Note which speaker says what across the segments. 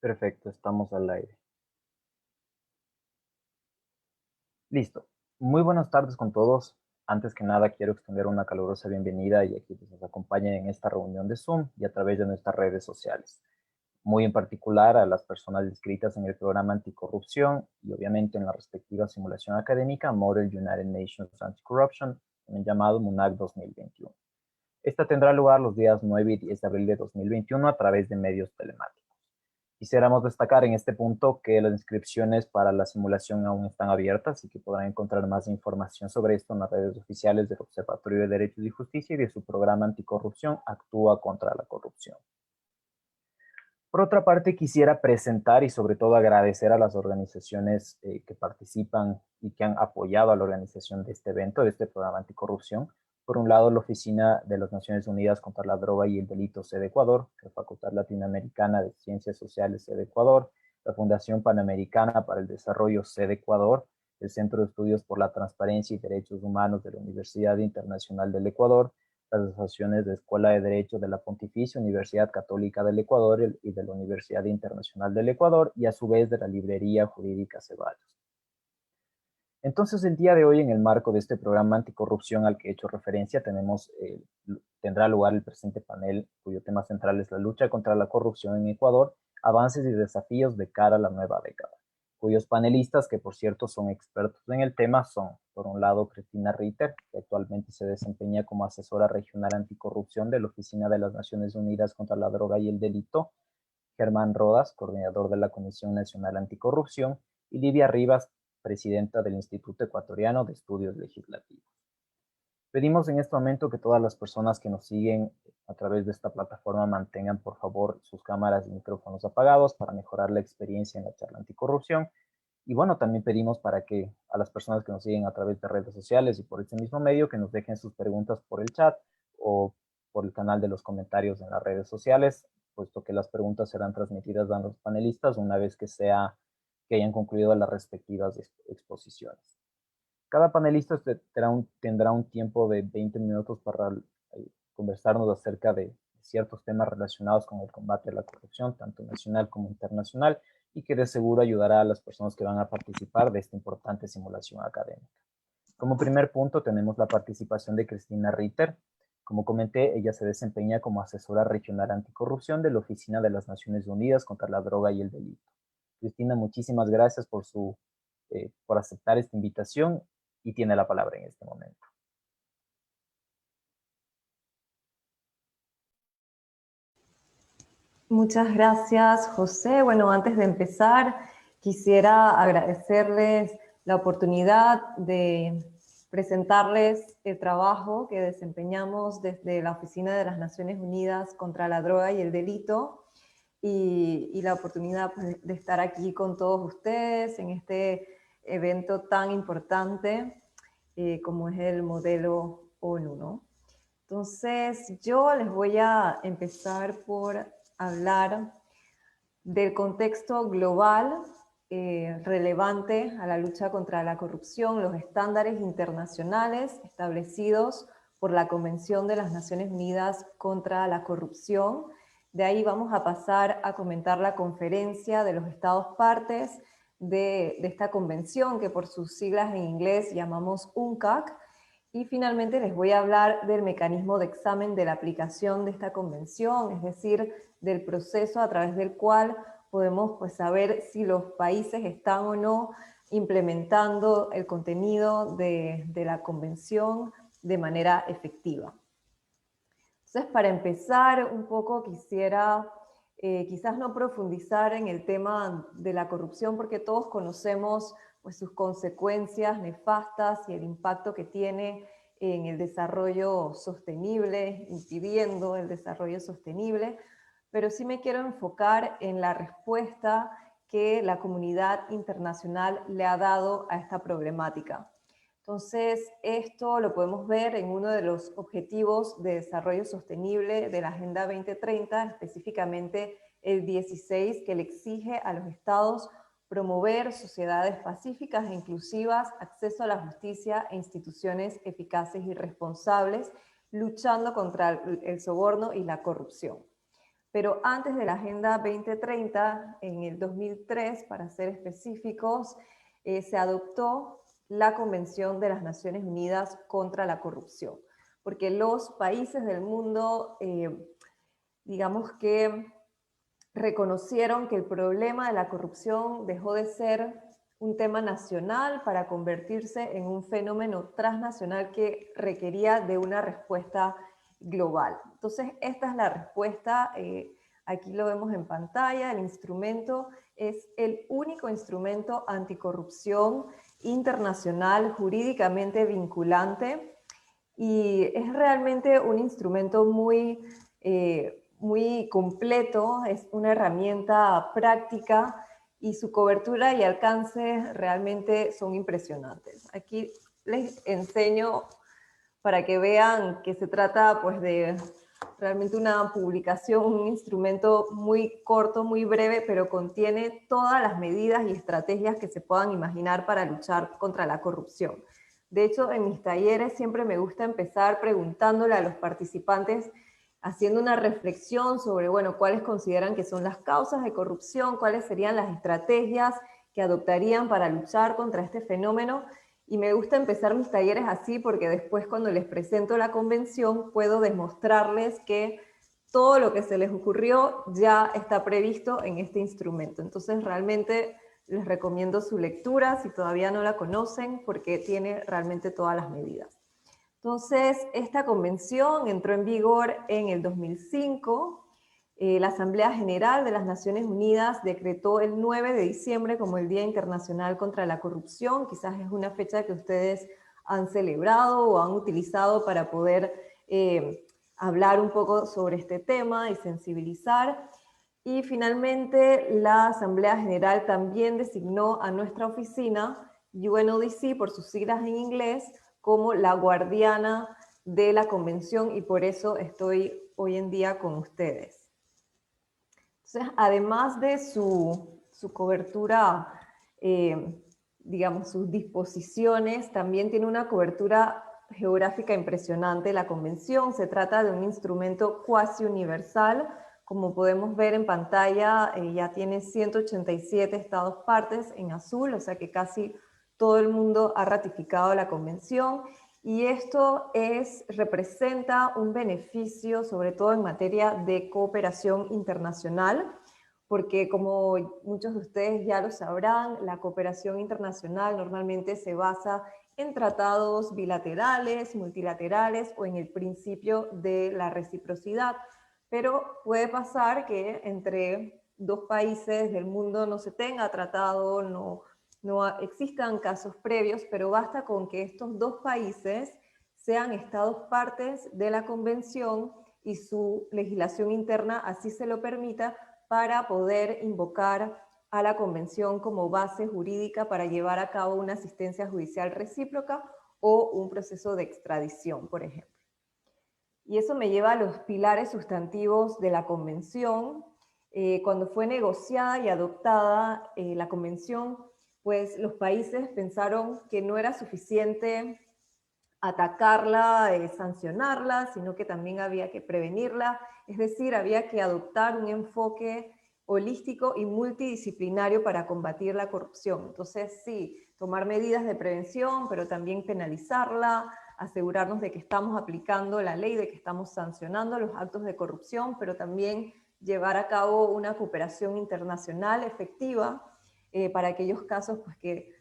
Speaker 1: Perfecto, estamos al aire. Listo. Muy buenas tardes con todos. Antes que nada, quiero extender una calurosa bienvenida y a quienes nos acompañen en esta reunión de Zoom y a través de nuestras redes sociales. Muy en particular a las personas inscritas en el programa anticorrupción y obviamente en la respectiva simulación académica Model United Nations Anti-Corruption, llamado MUNAC 2021. Esta tendrá lugar los días 9 y 10 de abril de 2021 a través de medios telemáticos. Quisiéramos destacar en este punto que las inscripciones para la simulación aún están abiertas y que podrán encontrar más información sobre esto en las redes oficiales del Observatorio de Derechos y Justicia y de su programa anticorrupción Actúa contra la Corrupción. Por otra parte, quisiera presentar y sobre todo agradecer a las organizaciones que participan y que han apoyado a la organización de este evento, de este programa anticorrupción. Por un lado, la Oficina de las Naciones Unidas contra la Droga y el Delito sede Ecuador, la Facultad Latinoamericana de Ciencias Sociales sede Ecuador, la Fundación Panamericana para el Desarrollo sede Ecuador, el Centro de Estudios por la Transparencia y Derechos Humanos de la Universidad Internacional del Ecuador, las asociaciones de Escuela de Derecho de la Pontificia Universidad Católica del Ecuador y de la Universidad Internacional del Ecuador, y a su vez de la Librería Jurídica Ceballos. Entonces, el día de hoy, en el marco de este programa anticorrupción al que he hecho referencia, tendrá lugar el presente panel, cuyo tema central es la lucha contra la corrupción en Ecuador, avances y desafíos de cara a la nueva década, cuyos panelistas, que por cierto son expertos en el tema, son, por un lado, Cristina Ritter, que actualmente se desempeña como asesora regional anticorrupción de la Oficina de las Naciones Unidas contra la Droga y el Delito, Germán Rodas, coordinador de la Comisión Nacional Anticorrupción, y Livia Rivas, presidenta del Instituto Ecuatoriano de Estudios Legislativos. Pedimos en este momento que todas las personas que nos siguen a través de esta plataforma mantengan, por favor, sus cámaras y micrófonos apagados para mejorar la experiencia en la charla anticorrupción. Y bueno, también pedimos para que a las personas que nos siguen a través de redes sociales y por este mismo medio, que nos dejen sus preguntas por el chat o por el canal de los comentarios en las redes sociales, puesto que las preguntas serán transmitidas a los panelistas una vez que hayan concluido las respectivas exposiciones. Cada panelista tendrá un tiempo de 20 minutos para conversarnos acerca de ciertos temas relacionados con el combate a la corrupción, tanto nacional como internacional, y que de seguro ayudará a las personas que van a participar de esta importante simulación académica. Como primer punto tenemos la participación de Cristina Ritter. Como comenté, ella se desempeña como asesora regional anticorrupción de la Oficina de las Naciones Unidas contra la Droga y el Delito. Cristina, muchísimas gracias por aceptar esta invitación y tiene la palabra en este momento.
Speaker 2: Muchas gracias, José. Bueno, antes de empezar, quisiera agradecerles la oportunidad de presentarles el trabajo que desempeñamos desde la Oficina de las Naciones Unidas contra la Droga y el Delito y la oportunidad de estar aquí con todos ustedes en este evento tan importante como es el modelo ONU, ¿no? Entonces, yo les voy a empezar por hablar del contexto global relevante a la lucha contra la corrupción, los estándares internacionales establecidos por la Convención de las Naciones Unidas contra la Corrupción. De ahí vamos a pasar a comentar la conferencia de los Estados partes de esta convención, que por sus siglas en inglés llamamos UNCAC, y finalmente les voy a hablar del mecanismo de examen de la aplicación de esta convención, es decir, del proceso a través del cual podemos saber si los países están o no implementando el contenido de la convención de manera efectiva. Entonces, para empezar un poco quisiera quizás no profundizar en el tema de la corrupción porque todos conocemos pues, sus consecuencias nefastas y el impacto que tiene en el desarrollo sostenible, impidiendo el desarrollo sostenible, pero sí me quiero enfocar en la respuesta que la comunidad internacional le ha dado a esta problemática. Entonces, esto lo podemos ver en uno de los objetivos de desarrollo sostenible de la Agenda 2030, específicamente el 16, que le exige a los estados promover sociedades pacíficas e inclusivas, acceso a la justicia e instituciones eficaces y responsables, luchando contra el soborno y la corrupción. Pero antes de la Agenda 2030, en el 2003, para ser específicos, se adoptó la Convención de las Naciones Unidas contra la Corrupción, porque los países del mundo, digamos que reconocieron que el problema de la corrupción dejó de ser un tema nacional para convertirse en un fenómeno transnacional que requería de una respuesta global. Entonces, esta es la respuesta, aquí lo vemos en pantalla, el instrumento es el único instrumento anticorrupción internacional jurídicamente vinculante y es realmente un instrumento muy completo, es una herramienta práctica y su cobertura y alcance realmente son impresionantes. Aquí les enseño para que vean que se trata pues de realmente una publicación, un instrumento muy corto, muy breve, pero contiene todas las medidas y estrategias que se puedan imaginar para luchar contra la corrupción. De hecho, en mis talleres siempre me gusta empezar preguntándole a los participantes, haciendo una reflexión sobre, bueno, cuáles consideran que son las causas de corrupción, cuáles serían las estrategias que adoptarían para luchar contra este fenómeno. Y me gusta empezar mis talleres así porque después cuando les presento la convención puedo demostrarles que todo lo que se les ocurrió ya está previsto en este instrumento. Entonces realmente les recomiendo su lectura si todavía no la conocen porque tiene realmente todas las medidas. Entonces, esta convención entró en vigor en el 2005. La Asamblea General de las Naciones Unidas decretó el 9 de diciembre como el Día Internacional contra la Corrupción. Quizás es una fecha que ustedes han celebrado o han utilizado para poder hablar un poco sobre este tema y sensibilizar. Y finalmente, la Asamblea General también designó a nuestra oficina, UNODC por sus siglas en inglés, como la guardiana de la convención y por eso estoy hoy en día con ustedes. Entonces, además de su cobertura, digamos, sus disposiciones, también tiene una cobertura geográfica impresionante la convención. Se trata de un instrumento cuasi universal. Como podemos ver en pantalla, ya tiene 187 estados partes en azul, o sea que casi todo el mundo ha ratificado la convención y esto representa un beneficio sobre todo en materia de cooperación internacional, porque como muchos de ustedes ya lo sabrán, la cooperación internacional normalmente se basa en tratados bilaterales, multilaterales o en el principio de la reciprocidad, pero puede pasar que entre dos países del mundo no se tenga tratado, no existan casos previos, pero basta con que estos dos países sean estados partes de la convención y su legislación interna así se lo permita para poder invocar a la convención como base jurídica para llevar a cabo una asistencia judicial recíproca o un proceso de extradición, por ejemplo. Y eso me lleva a los pilares sustantivos de la convención. Cuando fue negociada y adoptada la convención, pues los países pensaron que no era suficiente atacarla, sancionarla, sino que también había que prevenirla, es decir, había que adoptar un enfoque holístico y multidisciplinario para combatir la corrupción. Entonces, sí, tomar medidas de prevención, pero también penalizarla, asegurarnos de que estamos aplicando la ley, de que estamos sancionando los actos de corrupción, pero también llevar a cabo una cooperación internacional efectiva para aquellos casos pues, que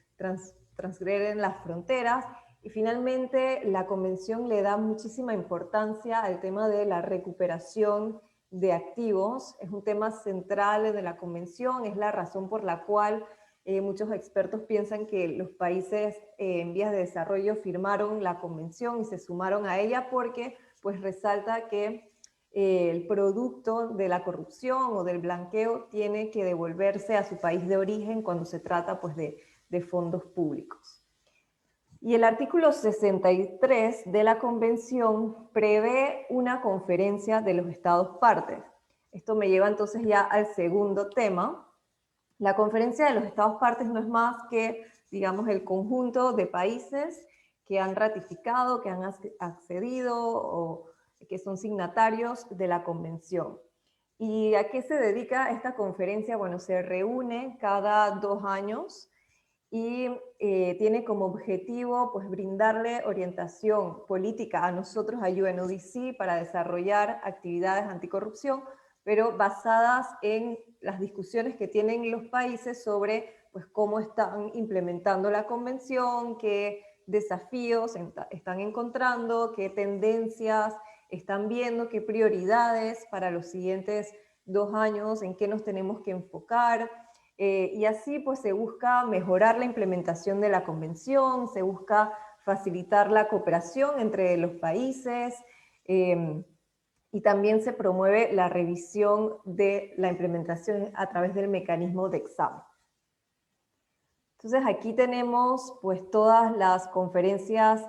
Speaker 2: transgreden las fronteras. Y finalmente, la convención le da muchísima importancia al tema de la recuperación de activos. Es un tema central de la convención, es la razón por la cual muchos expertos piensan que los países en vías de desarrollo firmaron la convención y se sumaron a ella porque pues resalta que el producto de la corrupción o del blanqueo tiene que devolverse a su país de origen cuando se trata pues, de fondos públicos. Y el artículo 63 de la Convención prevé una conferencia de los Estados partes. Esto me lleva entonces ya al segundo tema. La conferencia de los Estados partes no es más que, digamos, el conjunto de países que han ratificado, que han accedido o que son signatarios de la Convención. ¿Y a qué se dedica esta conferencia? Bueno, se reúne cada 2 años y tiene como objetivo pues, brindarle orientación política a nosotros, a UNODC, para desarrollar actividades anticorrupción, pero basadas en las discusiones que tienen los países sobre pues, cómo están implementando la convención, qué desafíos están encontrando, qué tendencias están viendo, qué prioridades para los siguientes 2 años, en qué nos tenemos que enfocar. Y así pues se busca mejorar la implementación de la convención, se busca facilitar la cooperación entre los países, y también se promueve la revisión de la implementación a través del mecanismo de examen. Entonces aquí tenemos pues todas las conferencias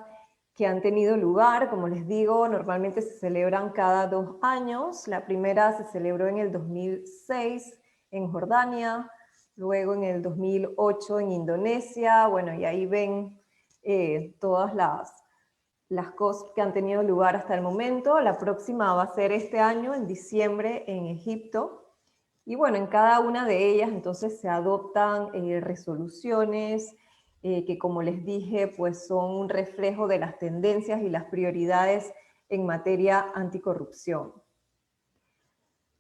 Speaker 2: que han tenido lugar. Como les digo, normalmente se celebran cada 2 años. La primera se celebró en el 2006 en Jordania, luego en el 2008 en Indonesia. Bueno, y ahí ven todas las cosas que han tenido lugar hasta el momento. La próxima va a ser este año, en diciembre, en Egipto. Y bueno, en cada una de ellas entonces se adoptan resoluciones que, como les dije, pues son un reflejo de las tendencias y las prioridades en materia anticorrupción.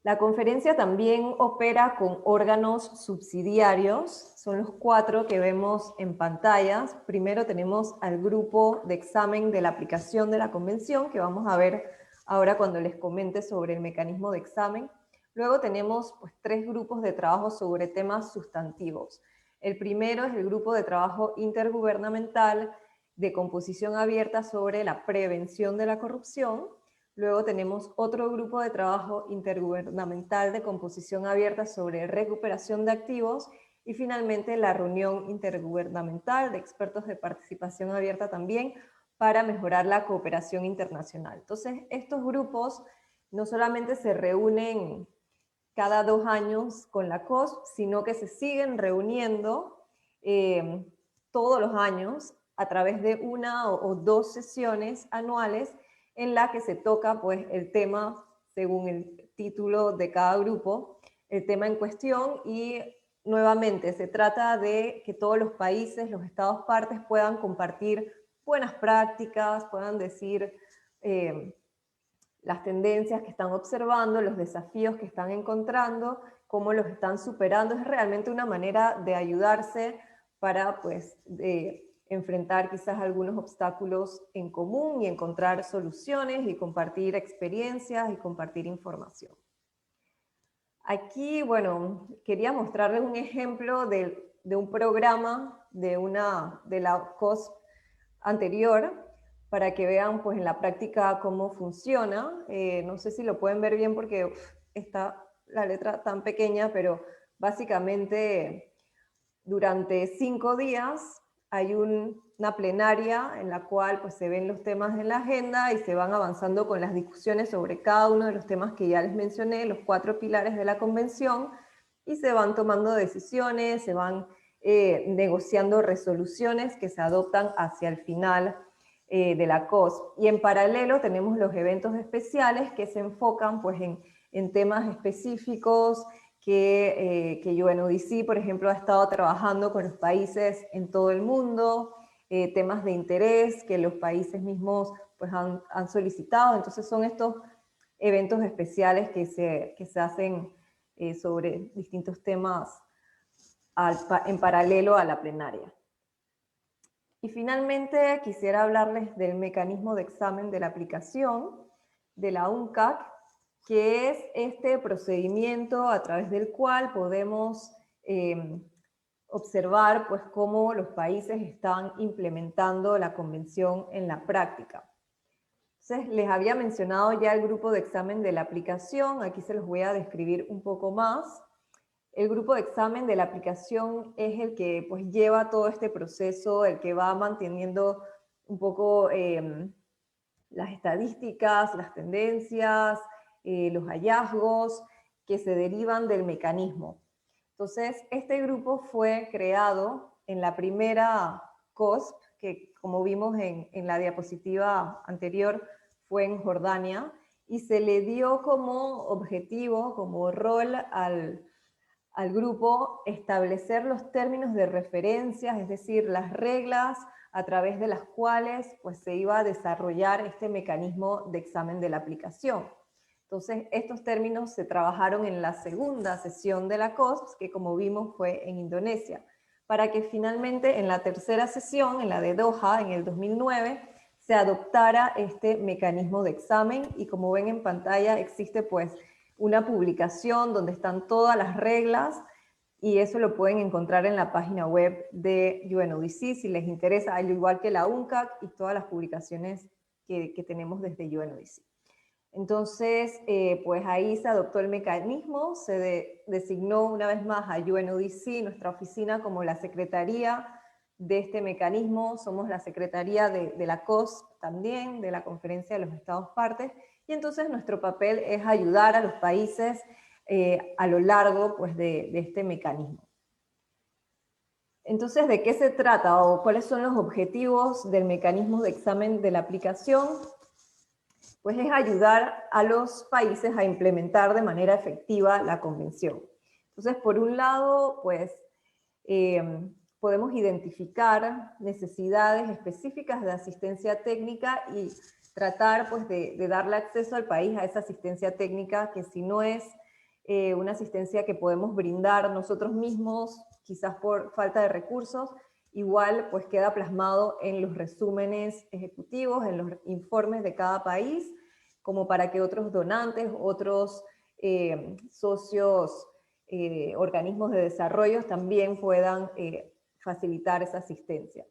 Speaker 2: La conferencia también opera con órganos subsidiarios, son los 4 que vemos en pantallas. Primero tenemos al grupo de examen de la aplicación de la convención, que vamos a ver ahora cuando les comente sobre el mecanismo de examen. Luego tenemos pues, 3 grupos de trabajo sobre temas sustantivos. El primero es el grupo de trabajo intergubernamental de composición abierta sobre la prevención de la corrupción. Luego tenemos otro grupo de trabajo intergubernamental de composición abierta sobre recuperación de activos y finalmente la reunión intergubernamental de expertos de participación abierta también para mejorar la cooperación internacional. Entonces, estos grupos no solamente se reúnen cada 2 años con la COSP, sino que se siguen reuniendo todos los años a través de 1 o 2 sesiones anuales en la que se toca pues, el tema, según el título de cada grupo, el tema en cuestión, y nuevamente se trata de que todos los países, los estados partes puedan compartir buenas prácticas, puedan decir las tendencias que están observando, los desafíos que están encontrando, cómo los están superando. Es realmente una manera de ayudarse para pues, enfrentar quizás algunos obstáculos en común y encontrar soluciones y compartir experiencias y compartir información. Aquí, bueno, quería mostrarles un ejemplo de un programa de la COSP anterior, para que vean pues en la práctica cómo funciona. No sé si lo pueden ver bien porque está la letra tan pequeña, pero básicamente durante 5 días hay una plenaria en la cual pues, se ven los temas en la agenda y se van avanzando con las discusiones sobre cada uno de los temas que ya les mencioné, los 4 pilares de la convención, y se van tomando decisiones, se van negociando resoluciones que se adoptan hacia el final de la COSP. Y en paralelo tenemos los eventos especiales que se enfocan pues, en temas específicos que UNODC, por ejemplo, ha estado trabajando con los países en todo el mundo, temas de interés que los países mismos pues, han solicitado. Entonces son estos eventos especiales que se hacen sobre distintos temas en paralelo a la plenaria. Y finalmente quisiera hablarles del mecanismo de examen de la aplicación de la UNCAC, que es este procedimiento a través del cual podemos observar pues, cómo los países están implementando la convención en la práctica. Entonces, les había mencionado ya el grupo de examen de la aplicación, aquí se los voy a describir un poco más. El grupo de examen de la aplicación es el que pues, lleva todo este proceso, el que va manteniendo un poco las estadísticas, las tendencias, los hallazgos que se derivan del mecanismo. Entonces, este grupo fue creado en la primera COSP, que como vimos en la diapositiva anterior, fue en Jordania, y se le dio como objetivo, como rol al grupo establecer los términos de referencias, es decir, las reglas a través de las cuales pues, se iba a desarrollar este mecanismo de examen de la aplicación. Entonces, estos términos se trabajaron en la segunda sesión de la COSP, que como vimos fue en Indonesia, para que finalmente en la tercera sesión, en la de Doha, en el 2009, se adoptara este mecanismo de examen, y como ven en pantalla existe pues una publicación donde están todas las reglas, y eso lo pueden encontrar en la página web de UNODC si les interesa, al igual que la UNCAC y todas las publicaciones que tenemos desde UNODC. Entonces, pues ahí se adoptó el mecanismo, se designó una vez más a UNODC, nuestra oficina, como la secretaría de este mecanismo. Somos la secretaría de la COS también, de la Conferencia de los Estados Partes, y entonces nuestro papel es ayudar a los países a lo largo pues, de este mecanismo. Entonces, ¿de qué se trata o cuáles son los objetivos del mecanismo de examen de la aplicación? Pues es ayudar a los países a implementar de manera efectiva la convención. Entonces, por un lado, pues podemos identificar necesidades específicas de asistencia técnica y tratar pues, de darle acceso al país a esa asistencia técnica, que si no es una asistencia que podemos brindar nosotros mismos, quizás por falta de recursos, igual pues queda plasmado en los resúmenes ejecutivos, en los informes de cada país, como para que otros donantes, otros socios, organismos de desarrollo también puedan facilitar esa asistencia.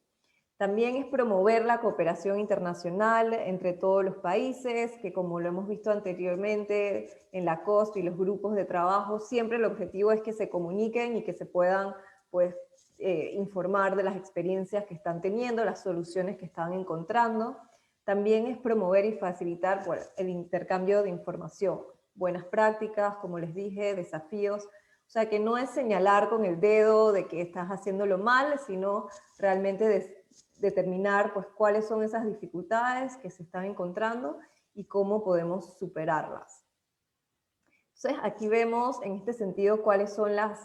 Speaker 2: También es promover la cooperación internacional entre todos los países, que como lo hemos visto anteriormente en la COSP y los grupos de trabajo, siempre el objetivo es que se comuniquen y que se puedan pues, informar de las experiencias que están teniendo, las soluciones que están encontrando. También es promover y facilitar pues, el intercambio de información, buenas prácticas, como les dije, desafíos. O sea, que no es señalar con el dedo de que estás haciéndolo mal, sino realmente determinar pues, cuáles son esas dificultades que se están encontrando y cómo podemos superarlas. Entonces, aquí vemos en este sentido cuáles son las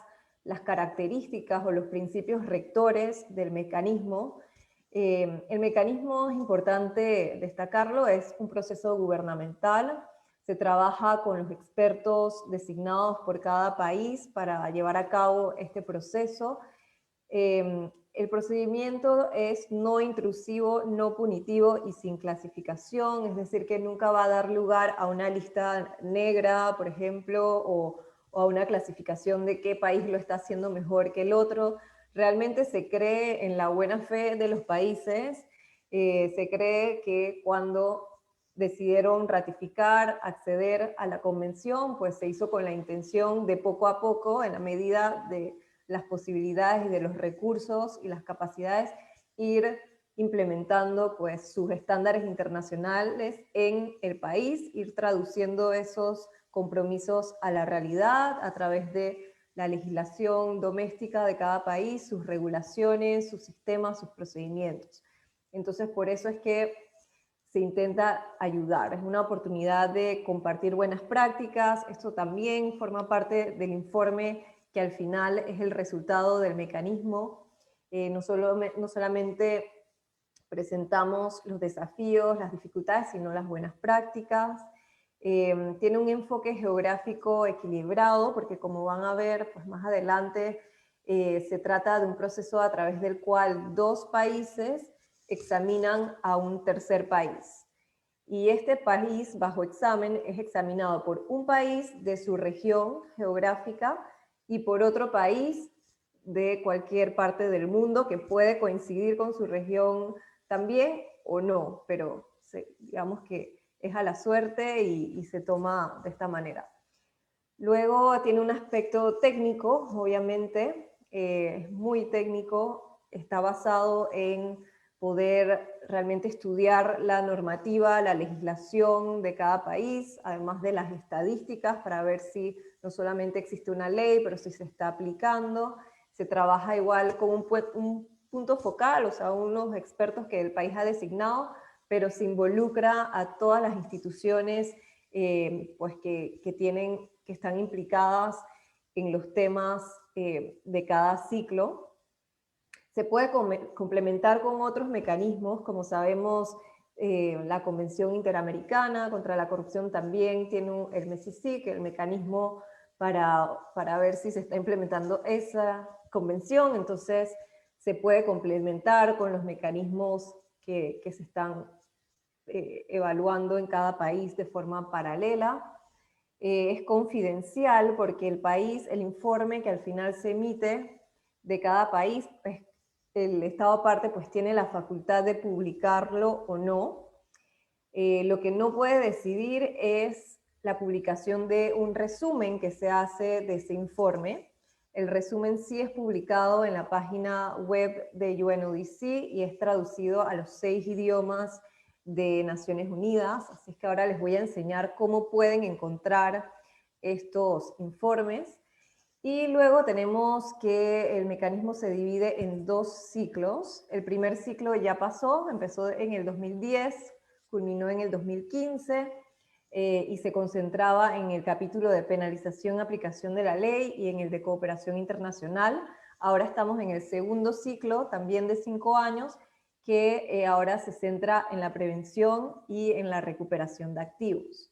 Speaker 2: características o los principios rectores del mecanismo. El mecanismo, es importante destacarlo, es un proceso gubernamental. Se trabaja con los expertos designados por cada país para llevar a cabo este proceso. El procedimiento es no intrusivo, no punitivo y sin clasificación, es decir, que nunca va a dar lugar a una lista negra, por ejemplo, o a una clasificación de qué país lo está haciendo mejor que el otro. Realmente se cree en la buena fe de los países, se cree que cuando decidieron ratificar, acceder a la convención, pues se hizo con la intención de poco a poco, en la medida de las posibilidades y de los recursos y las capacidades, ir implementando pues, sus estándares internacionales en el país, ir traduciendo esos compromisos a la realidad a través de la legislación doméstica de cada país, sus regulaciones, sus sistemas, sus procedimientos. Entonces, por eso es que se intenta ayudar. Es una oportunidad de compartir buenas prácticas. Esto también forma parte del informe que al final es el resultado del mecanismo. No solamente presentamos los desafíos, las dificultades, sino las buenas prácticas. Tiene un enfoque geográfico equilibrado, porque como van a ver pues más adelante, se trata de un proceso a través del cual dos países examinan a un tercer país. Y este país bajo examen es examinado por un país de su región geográfica y por otro país de cualquier parte del mundo que puede coincidir con su región también o no, pero digamos que es a la suerte y se toma de esta manera. Luego tiene un aspecto técnico, obviamente, es muy técnico, está basado en poder realmente estudiar la normativa, la legislación de cada país, además de las estadísticas, para ver si no solamente existe una ley, pero si se está aplicando. Se trabaja igual con un punto focal, o sea, unos expertos que el país ha designado, pero se involucra a todas las instituciones pues que están implicadas en los temas de cada ciclo. Se puede complementar con otros mecanismos, como sabemos, la Convención Interamericana contra la Corrupción también tiene el MECICIC, el mecanismo para ver si se está implementando esa convención. Entonces se puede complementar con los mecanismos que se están evaluando en cada país de forma paralela. Es confidencial porque el informe que al final se emite de cada país, pues, el Estado parte pues tiene la facultad de publicarlo o no. Lo que no puede decidir es la publicación de un resumen que se hace de ese informe. El resumen sí es publicado en la página web de UNODC y es traducido a los 6 idiomas de Naciones Unidas, así es que ahora les voy a enseñar cómo pueden encontrar estos informes. Y luego tenemos que el mecanismo se divide en 2 ciclos. El primer ciclo ya pasó, empezó en el 2010, culminó en el 2015 y se concentraba en el capítulo de penalización, aplicación de la ley y en el de cooperación internacional. Ahora estamos en el segundo ciclo, también de 5 años, que ahora se centra en la prevención y en la recuperación de activos.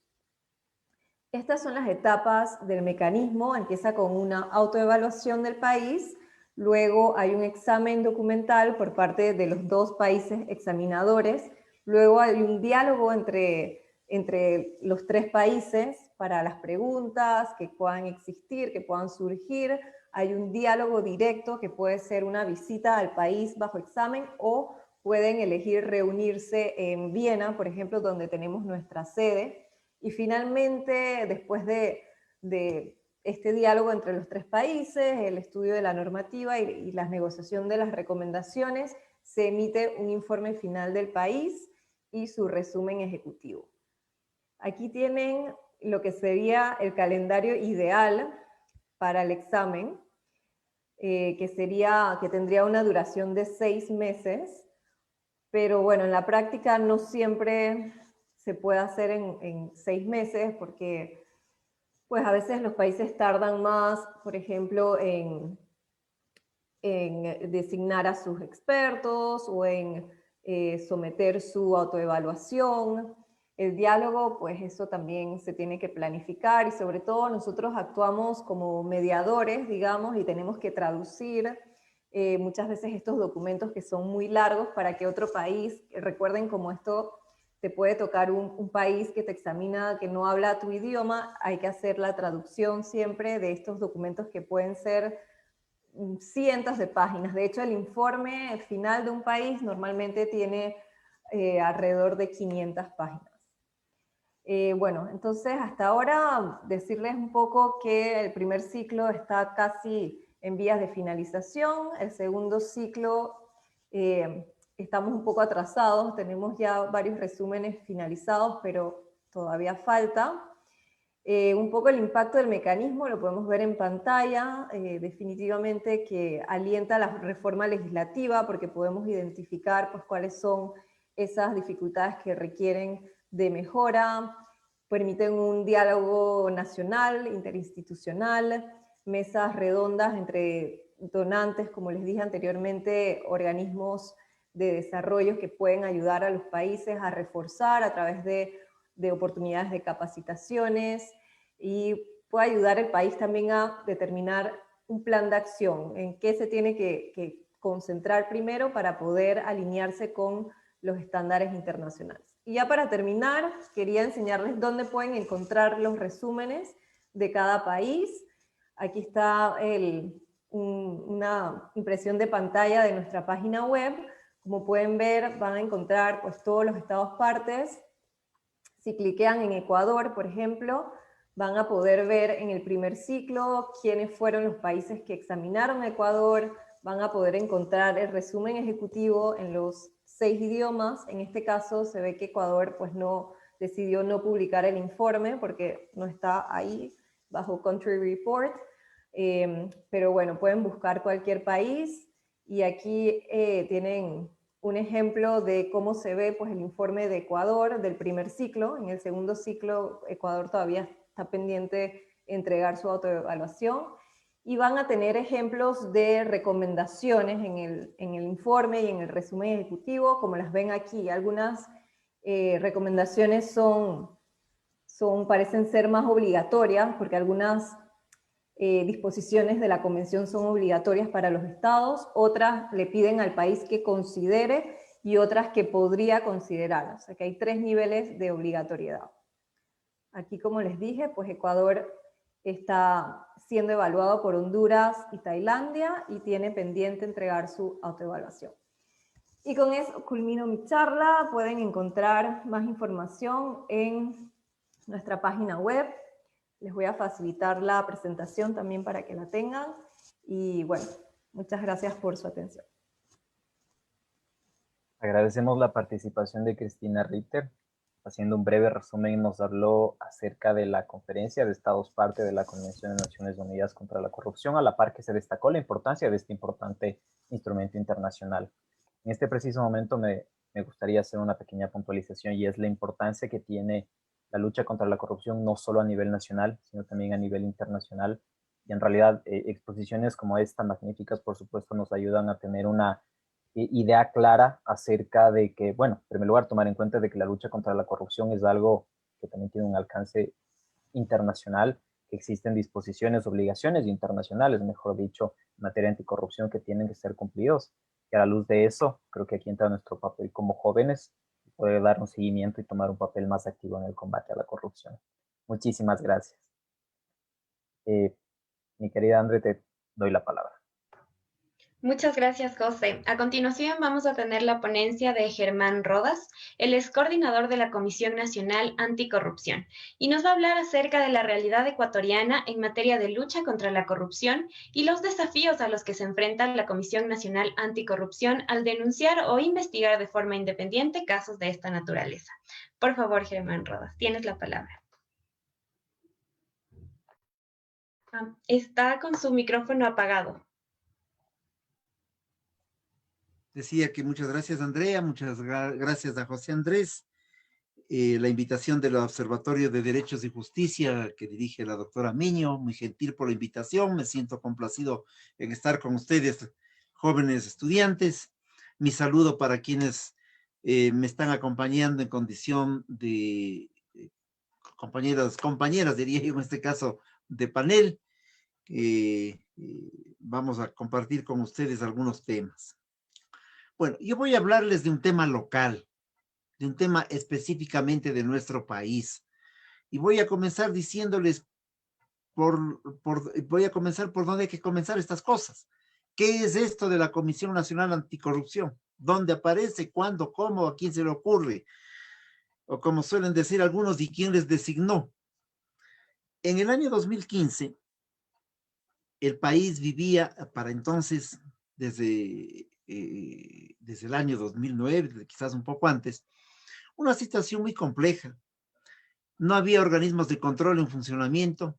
Speaker 2: Estas son las etapas del mecanismo. Empieza con una autoevaluación del país, luego hay un examen documental por parte de los 2 países examinadores, luego hay un diálogo entre los 3 países para las preguntas que puedan existir, que puedan surgir. Hay un diálogo directo que puede ser una visita al país bajo examen o pueden elegir reunirse en Viena, por ejemplo, donde tenemos nuestra sede. Y finalmente, después de este diálogo entre los 3 países, el estudio de la normativa y la negociación de las recomendaciones, se emite un informe final del país y su resumen ejecutivo. Aquí tienen lo que sería el calendario ideal para el examen, que tendría una duración de 6 meses, pero bueno, en la práctica no siempre se puede hacer en 6 meses porque pues a veces los países tardan más, por ejemplo, en designar a sus expertos o en someter su autoevaluación. El diálogo, pues eso también se tiene que planificar y sobre todo nosotros actuamos como mediadores, digamos, y tenemos que traducir muchas veces estos documentos que son muy largos para que otro país, recuerden como esto te puede tocar un país que te examina que no habla tu idioma, hay que hacer la traducción siempre de estos documentos que pueden ser cientos de páginas. De hecho, el informe final de un país normalmente tiene alrededor de 500 páginas. Bueno, entonces hasta ahora decirles un poco que el primer ciclo está casi en vías de finalización, el segundo ciclo estamos un poco atrasados, tenemos ya varios resúmenes finalizados, pero todavía falta. Un poco el impacto del mecanismo lo podemos ver en pantalla, definitivamente que alienta la reforma legislativa porque podemos identificar pues, cuáles son esas dificultades que requieren de mejora, permiten un diálogo nacional, interinstitucional, mesas redondas entre donantes, como les dije anteriormente, organismos de desarrollo que pueden ayudar a los países a reforzar a través de oportunidades de capacitaciones y puede ayudar al país también a determinar un plan de acción, en qué se tiene que concentrar primero para poder alinearse con los estándares internacionales. Y ya para terminar, quería enseñarles dónde pueden encontrar los resúmenes de cada país. Aquí está una impresión de pantalla de nuestra página web. Como pueden ver, van a encontrar pues, todos los estados partes. Si cliquean en Ecuador, por ejemplo, van a poder ver en el primer ciclo quiénes fueron los países que examinaron a Ecuador, van a poder encontrar el resumen ejecutivo en los 6 idiomas. En este caso se ve que Ecuador pues, decidió no publicar el informe porque no está ahí bajo Country Report, pero bueno, pueden buscar cualquier país y aquí tienen un ejemplo de cómo se ve pues, el informe de Ecuador del primer ciclo. En el segundo ciclo, Ecuador todavía está pendiente de entregar su autoevaluación. Y van a tener ejemplos de recomendaciones en el informe y en el resumen ejecutivo, como las ven aquí. Algunas recomendaciones parecen ser más obligatorias, porque algunas disposiciones de la Convención son obligatorias para los estados, otras le piden al país que considere y otras que podría considerar. O sea que hay 3 niveles de obligatoriedad. Aquí, como les dije, pues Ecuador está siendo evaluado por Honduras y Tailandia y tiene pendiente entregar su autoevaluación. Y con eso culmino mi charla. Pueden encontrar más información en nuestra página web. Les voy a facilitar la presentación también para que la tengan. Y bueno, muchas gracias por su atención.
Speaker 1: Agradecemos la participación de Cristina Ritter. Haciendo un breve resumen, nos habló acerca de la conferencia de Estados parte de la Convención de Naciones Unidas contra la Corrupción, a la par que se destacó la importancia de este importante instrumento internacional. En este preciso momento me gustaría hacer una pequeña puntualización y es la importancia que tiene la lucha contra la corrupción no solo a nivel nacional, sino también a nivel internacional. Y en realidad exposiciones como esta, magníficas, por supuesto, nos ayudan a tener una idea clara acerca de que, bueno, en primer lugar, tomar en cuenta de que la lucha contra la corrupción es algo que también tiene un alcance internacional, que existen disposiciones, obligaciones internacionales, mejor dicho, en materia anticorrupción que tienen que ser cumplidos. Y a la luz de eso, creo que aquí entra nuestro papel como jóvenes, poder dar un seguimiento y tomar un papel más activo en el combate a la corrupción. Muchísimas gracias. Mi querida André, te doy la palabra.
Speaker 3: Muchas gracias, José. A continuación vamos a tener la ponencia de Germán Rodas. Él es coordinador de la Comisión Nacional Anticorrupción y nos va a hablar acerca de la realidad ecuatoriana en materia de lucha contra la corrupción y los desafíos a los que se enfrenta la Comisión Nacional Anticorrupción al denunciar o investigar de forma independiente casos de esta naturaleza. Por favor, Germán Rodas, tienes la palabra. Está con su micrófono apagado.
Speaker 4: Decía que muchas gracias, Andrea, muchas gracias a José Andrés. La invitación del Observatorio de Derechos y Justicia que dirige la doctora Miño, muy gentil por la invitación, me siento complacido en estar con ustedes, jóvenes estudiantes. Mi saludo para quienes me están acompañando en condición de compañeras, diría yo en este caso, de panel. Vamos a compartir con ustedes algunos temas. Bueno, yo voy a hablarles de un tema local, de un tema específicamente de nuestro país. Y voy a comenzar diciéndoles voy a comenzar por dónde hay que comenzar estas cosas. ¿Qué es esto de la Comisión Nacional Anticorrupción? ¿Dónde aparece? ¿Cuándo? ¿Cómo? ¿A quién se le ocurre? O como suelen decir algunos, ¿y quién les designó? En el año 2015, el país vivía para entonces, desde el año 2009, quizás un poco antes, una situación muy compleja. No había organismos de control en funcionamiento.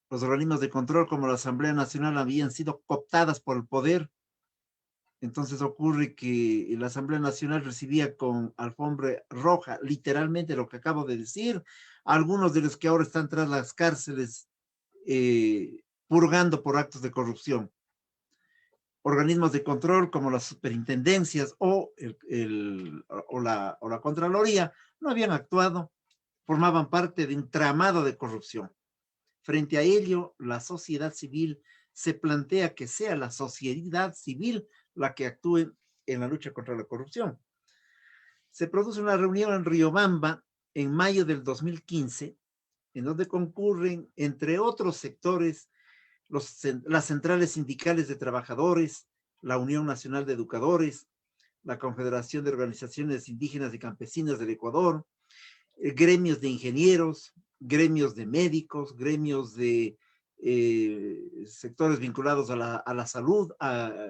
Speaker 4: Los organismos de control como la Asamblea Nacional habían sido cooptadas por el poder. Entonces ocurre que la Asamblea Nacional recibía con alfombra roja, literalmente lo que acabo de decir, algunos de los que ahora están tras las cárceles purgando por actos de corrupción. Organismos de control como las superintendencias o la Contraloría no habían actuado, formaban parte de un tramado de corrupción. Frente a ello, la sociedad civil se plantea que sea la sociedad civil la que actúe en la lucha contra la corrupción. Se produce una reunión en Riobamba en mayo del 2015, en donde concurren, entre otros sectores, las centrales sindicales de trabajadores, la Unión Nacional de Educadores, la Confederación de Organizaciones Indígenas y Campesinas del Ecuador, gremios de ingenieros, gremios de médicos, gremios de sectores vinculados a la salud,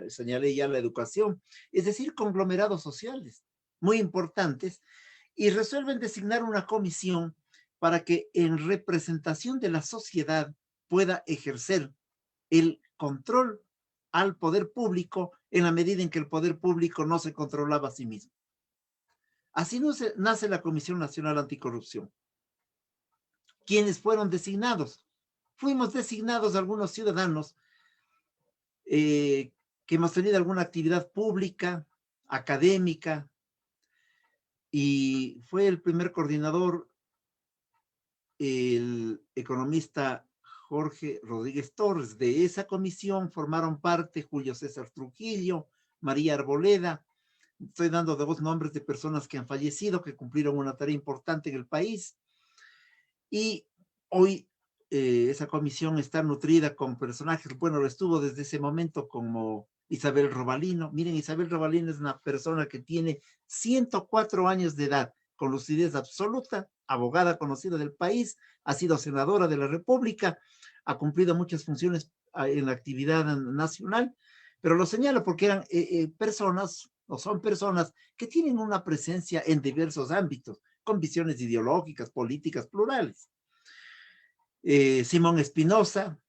Speaker 4: señalé ya la educación, es decir, conglomerados sociales muy importantes, y resuelven designar una comisión para que en representación de la sociedad pueda ejercer el control al poder público en la medida en que el poder público no se controlaba a sí mismo. Así nace la Comisión Nacional Anticorrupción. ¿Quiénes fueron designados? Fuimos designados algunos ciudadanos que hemos tenido alguna actividad pública, académica, y fue el primer coordinador el economista Jorge Rodríguez Torres. De esa comisión formaron parte Julio César Trujillo, María Arboleda. Estoy dando dos nombres de personas que han fallecido, que cumplieron una tarea importante en el país. Y hoy esa comisión está nutrida con personajes, bueno, lo estuvo desde ese momento como Isabel Robalino. Miren, Isabel Robalino es una persona que tiene 104 años de edad, con lucidez absoluta, abogada conocida del país, ha sido senadora de la República, ha cumplido muchas funciones en la actividad nacional, pero lo señalo porque eran personas, o son personas que tienen una presencia en diversos ámbitos, con visiones ideológicas, políticas, plurales. Simón Espinosa,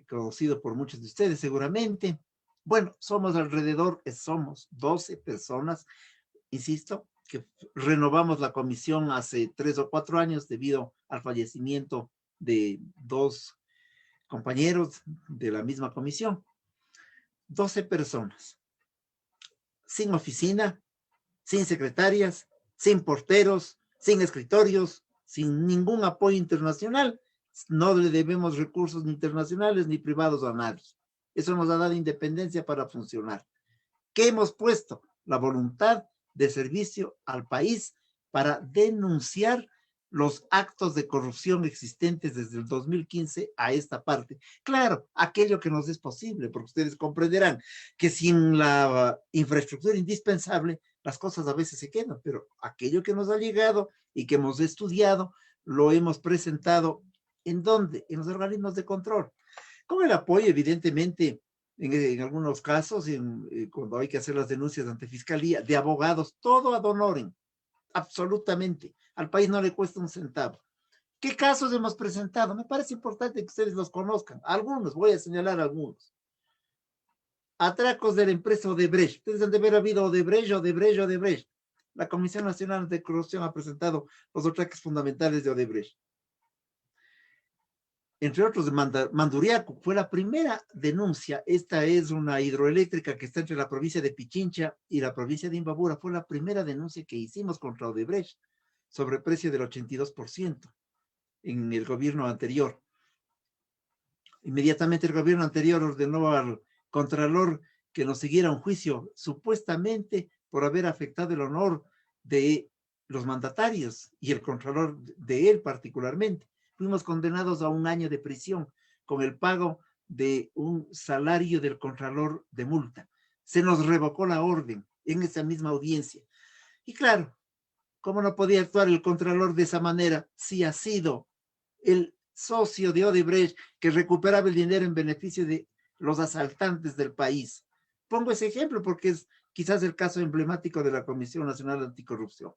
Speaker 4: conocido por muchos de ustedes seguramente. Bueno, somos 12 personas, insisto, que renovamos la comisión hace 3 o 4 años debido al fallecimiento de 2 compañeros de la misma comisión. 12 personas, sin oficina, sin secretarias, sin porteros, sin escritorios, sin ningún apoyo internacional. No le debemos recursos ni internacionales ni privados a nadie. Eso nos ha dado independencia para funcionar. ¿Qué hemos puesto? La voluntad de servicio al país para denunciar los actos de corrupción existentes desde el 2015 a esta parte. Claro, aquello que nos es posible, porque ustedes comprenderán que sin la infraestructura indispensable, las cosas a veces se quedan, pero aquello que nos ha llegado y que hemos estudiado, lo hemos presentado, ¿en dónde? En los organismos de control. Con el apoyo, evidentemente, en algunos casos, cuando hay que hacer las denuncias ante fiscalía, de abogados, todo ad honorem, absolutamente. Al país no le cuesta un centavo. ¿Qué casos hemos presentado? Me parece importante que ustedes los conozcan. Algunos, voy a señalar algunos. Atracos de la empresa Odebrecht. Ustedes han de haber habido Odebrecht. La Comisión Nacional Anticorrupción ha presentado los atracos fundamentales de Odebrecht. Entre otros, de Manduriaco, fue la primera denuncia. Esta es una hidroeléctrica que está entre la provincia de Pichincha y la provincia de Imbabura. Fue la primera denuncia que hicimos contra Odebrecht sobre precio del 82% en el gobierno anterior. Inmediatamente el gobierno anterior ordenó al contralor que nos siguiera un juicio, supuestamente por haber afectado el honor de los mandatarios y el contralor de él particularmente. Fuimos condenados a 1 año de prisión con el pago de un salario del contralor de multa. Se nos revocó la orden en esa misma audiencia. Y claro, ¿cómo no podía actuar el contralor de esa manera si ha sido el socio de Odebrecht que recuperaba el dinero en beneficio de los asaltantes del país? Pongo ese ejemplo porque es quizás el caso emblemático de la Comisión Nacional Anticorrupción.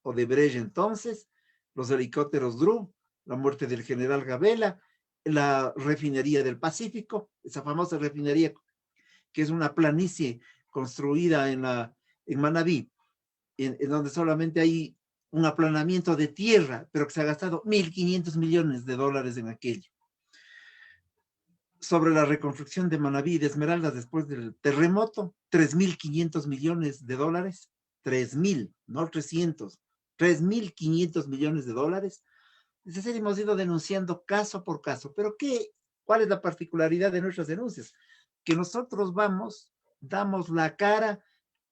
Speaker 4: Odebrecht entonces, los helicópteros Dru, la muerte del general Gabela, la refinería del Pacífico, esa famosa refinería que es una planicie construida en Manabí, en donde solamente hay un aplanamiento de tierra, pero que se ha gastado $1.500 millones en aquello. Sobre la reconstrucción de Manabí y de Esmeraldas después del terremoto, $3.500 millones. 3.000, no 300, $3.500 millones. Es decir, hemos ido denunciando caso por caso. Pero ¿cuál es la particularidad de nuestras denuncias? Que nosotros damos la cara,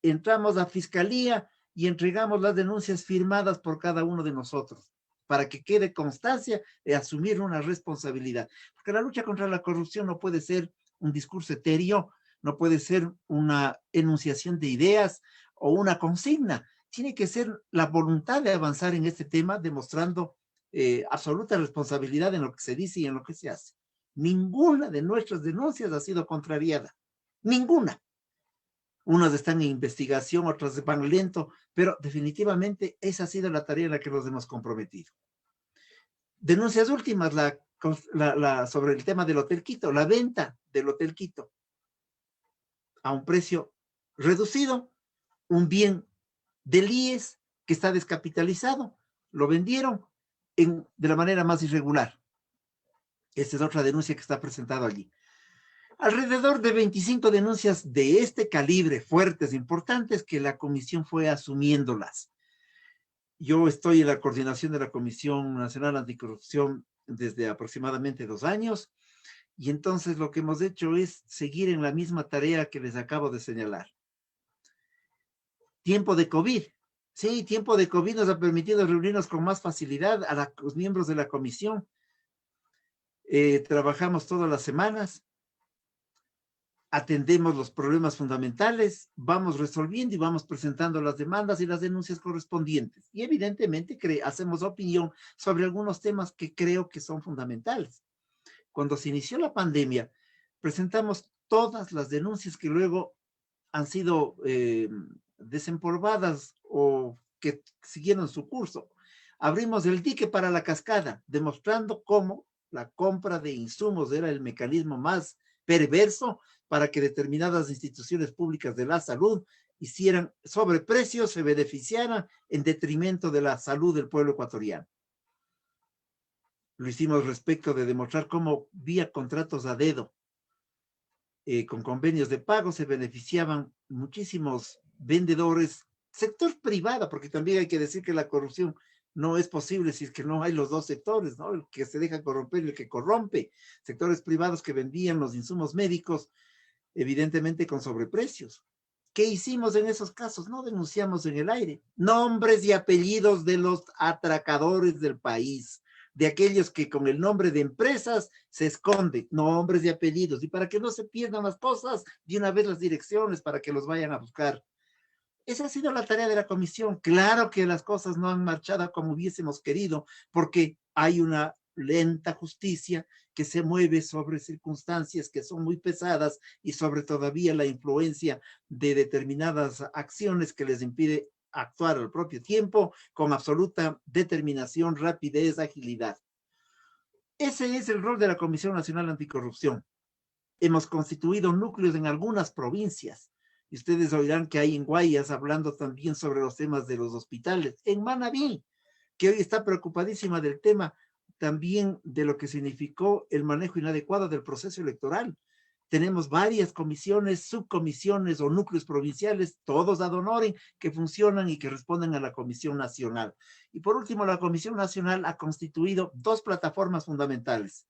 Speaker 4: entramos a fiscalía y entregamos las denuncias firmadas por cada uno de nosotros, para que quede constancia de asumir una responsabilidad. Porque la lucha contra la corrupción no puede ser un discurso etéreo, no puede ser una enunciación de ideas o una consigna. Tiene que ser la voluntad de avanzar en este tema, demostrando absoluta responsabilidad en lo que se dice y en lo que se hace. Ninguna de nuestras denuncias ha sido contrariada. Ninguna. Unas están en investigación, otras van lento, pero definitivamente esa ha sido la tarea en la que nos hemos comprometido. Denuncias últimas, la sobre el tema del Hotel Quito, la venta del Hotel Quito a un precio reducido, un bien del IES que está descapitalizado, lo vendieron de la manera más irregular. Esta es otra denuncia que está presentada allí. Alrededor de 25 denuncias de este calibre, fuertes, importantes, que la comisión fue asumiéndolas. Yo estoy en la coordinación de la Comisión Nacional Anticorrupción desde aproximadamente 2 años, y entonces lo que hemos hecho es seguir en la misma tarea que les acabo de señalar. Tiempo de COVID. Sí, tiempo de COVID nos ha permitido reunirnos con más facilidad a los miembros de la comisión. Trabajamos todas las semanas, atendemos los problemas fundamentales, vamos resolviendo y vamos presentando las demandas y las denuncias correspondientes. Y evidentemente hacemos opinión sobre algunos temas que creo que son fundamentales. Cuando se inició la pandemia, presentamos todas las denuncias que luego han sido desempolvadas o que siguieron su curso. Abrimos el dique para la cascada, demostrando cómo la compra de insumos era el mecanismo más perverso para que determinadas instituciones públicas de la salud hicieran sobreprecios, se beneficiaran en detrimento de la salud del pueblo ecuatoriano. Lo hicimos respecto de demostrar cómo vía contratos a dedo, con convenios de pago, se beneficiaban muchísimos vendedores, sector privado, porque también hay que decir que la corrupción no es posible si es que no hay los dos sectores, ¿no? El que se deja corromper y el que corrompe. Sectores privados que vendían los insumos médicos, evidentemente con sobreprecios. ¿Qué hicimos en esos casos? No denunciamos en el aire. Nombres y apellidos de los atracadores del país, de aquellos que con el nombre de empresas se esconden, nombres y apellidos, y para que no se pierdan las cosas, de una vez las direcciones para que los vayan a buscar. Esa ha sido la tarea de la comisión. Claro que las cosas no han marchado como hubiésemos querido, porque hay una lenta justicia que se mueve sobre circunstancias que son muy pesadas y sobre todavía la influencia de determinadas acciones que les impide actuar al propio tiempo con absoluta determinación, rapidez, agilidad. Ese es el rol de la Comisión Nacional Anticorrupción. Hemos constituido núcleos en algunas provincias. Y ustedes oirán que hay en Guayas hablando también sobre los temas de los hospitales. En Manabí, que hoy está preocupadísima del tema también de lo que significó el manejo inadecuado del proceso electoral. Tenemos varias comisiones, subcomisiones o núcleos provinciales, todos ad honorem, que funcionan y que responden a la Comisión Nacional. Y por último, la Comisión Nacional ha constituido 2 plataformas fundamentales.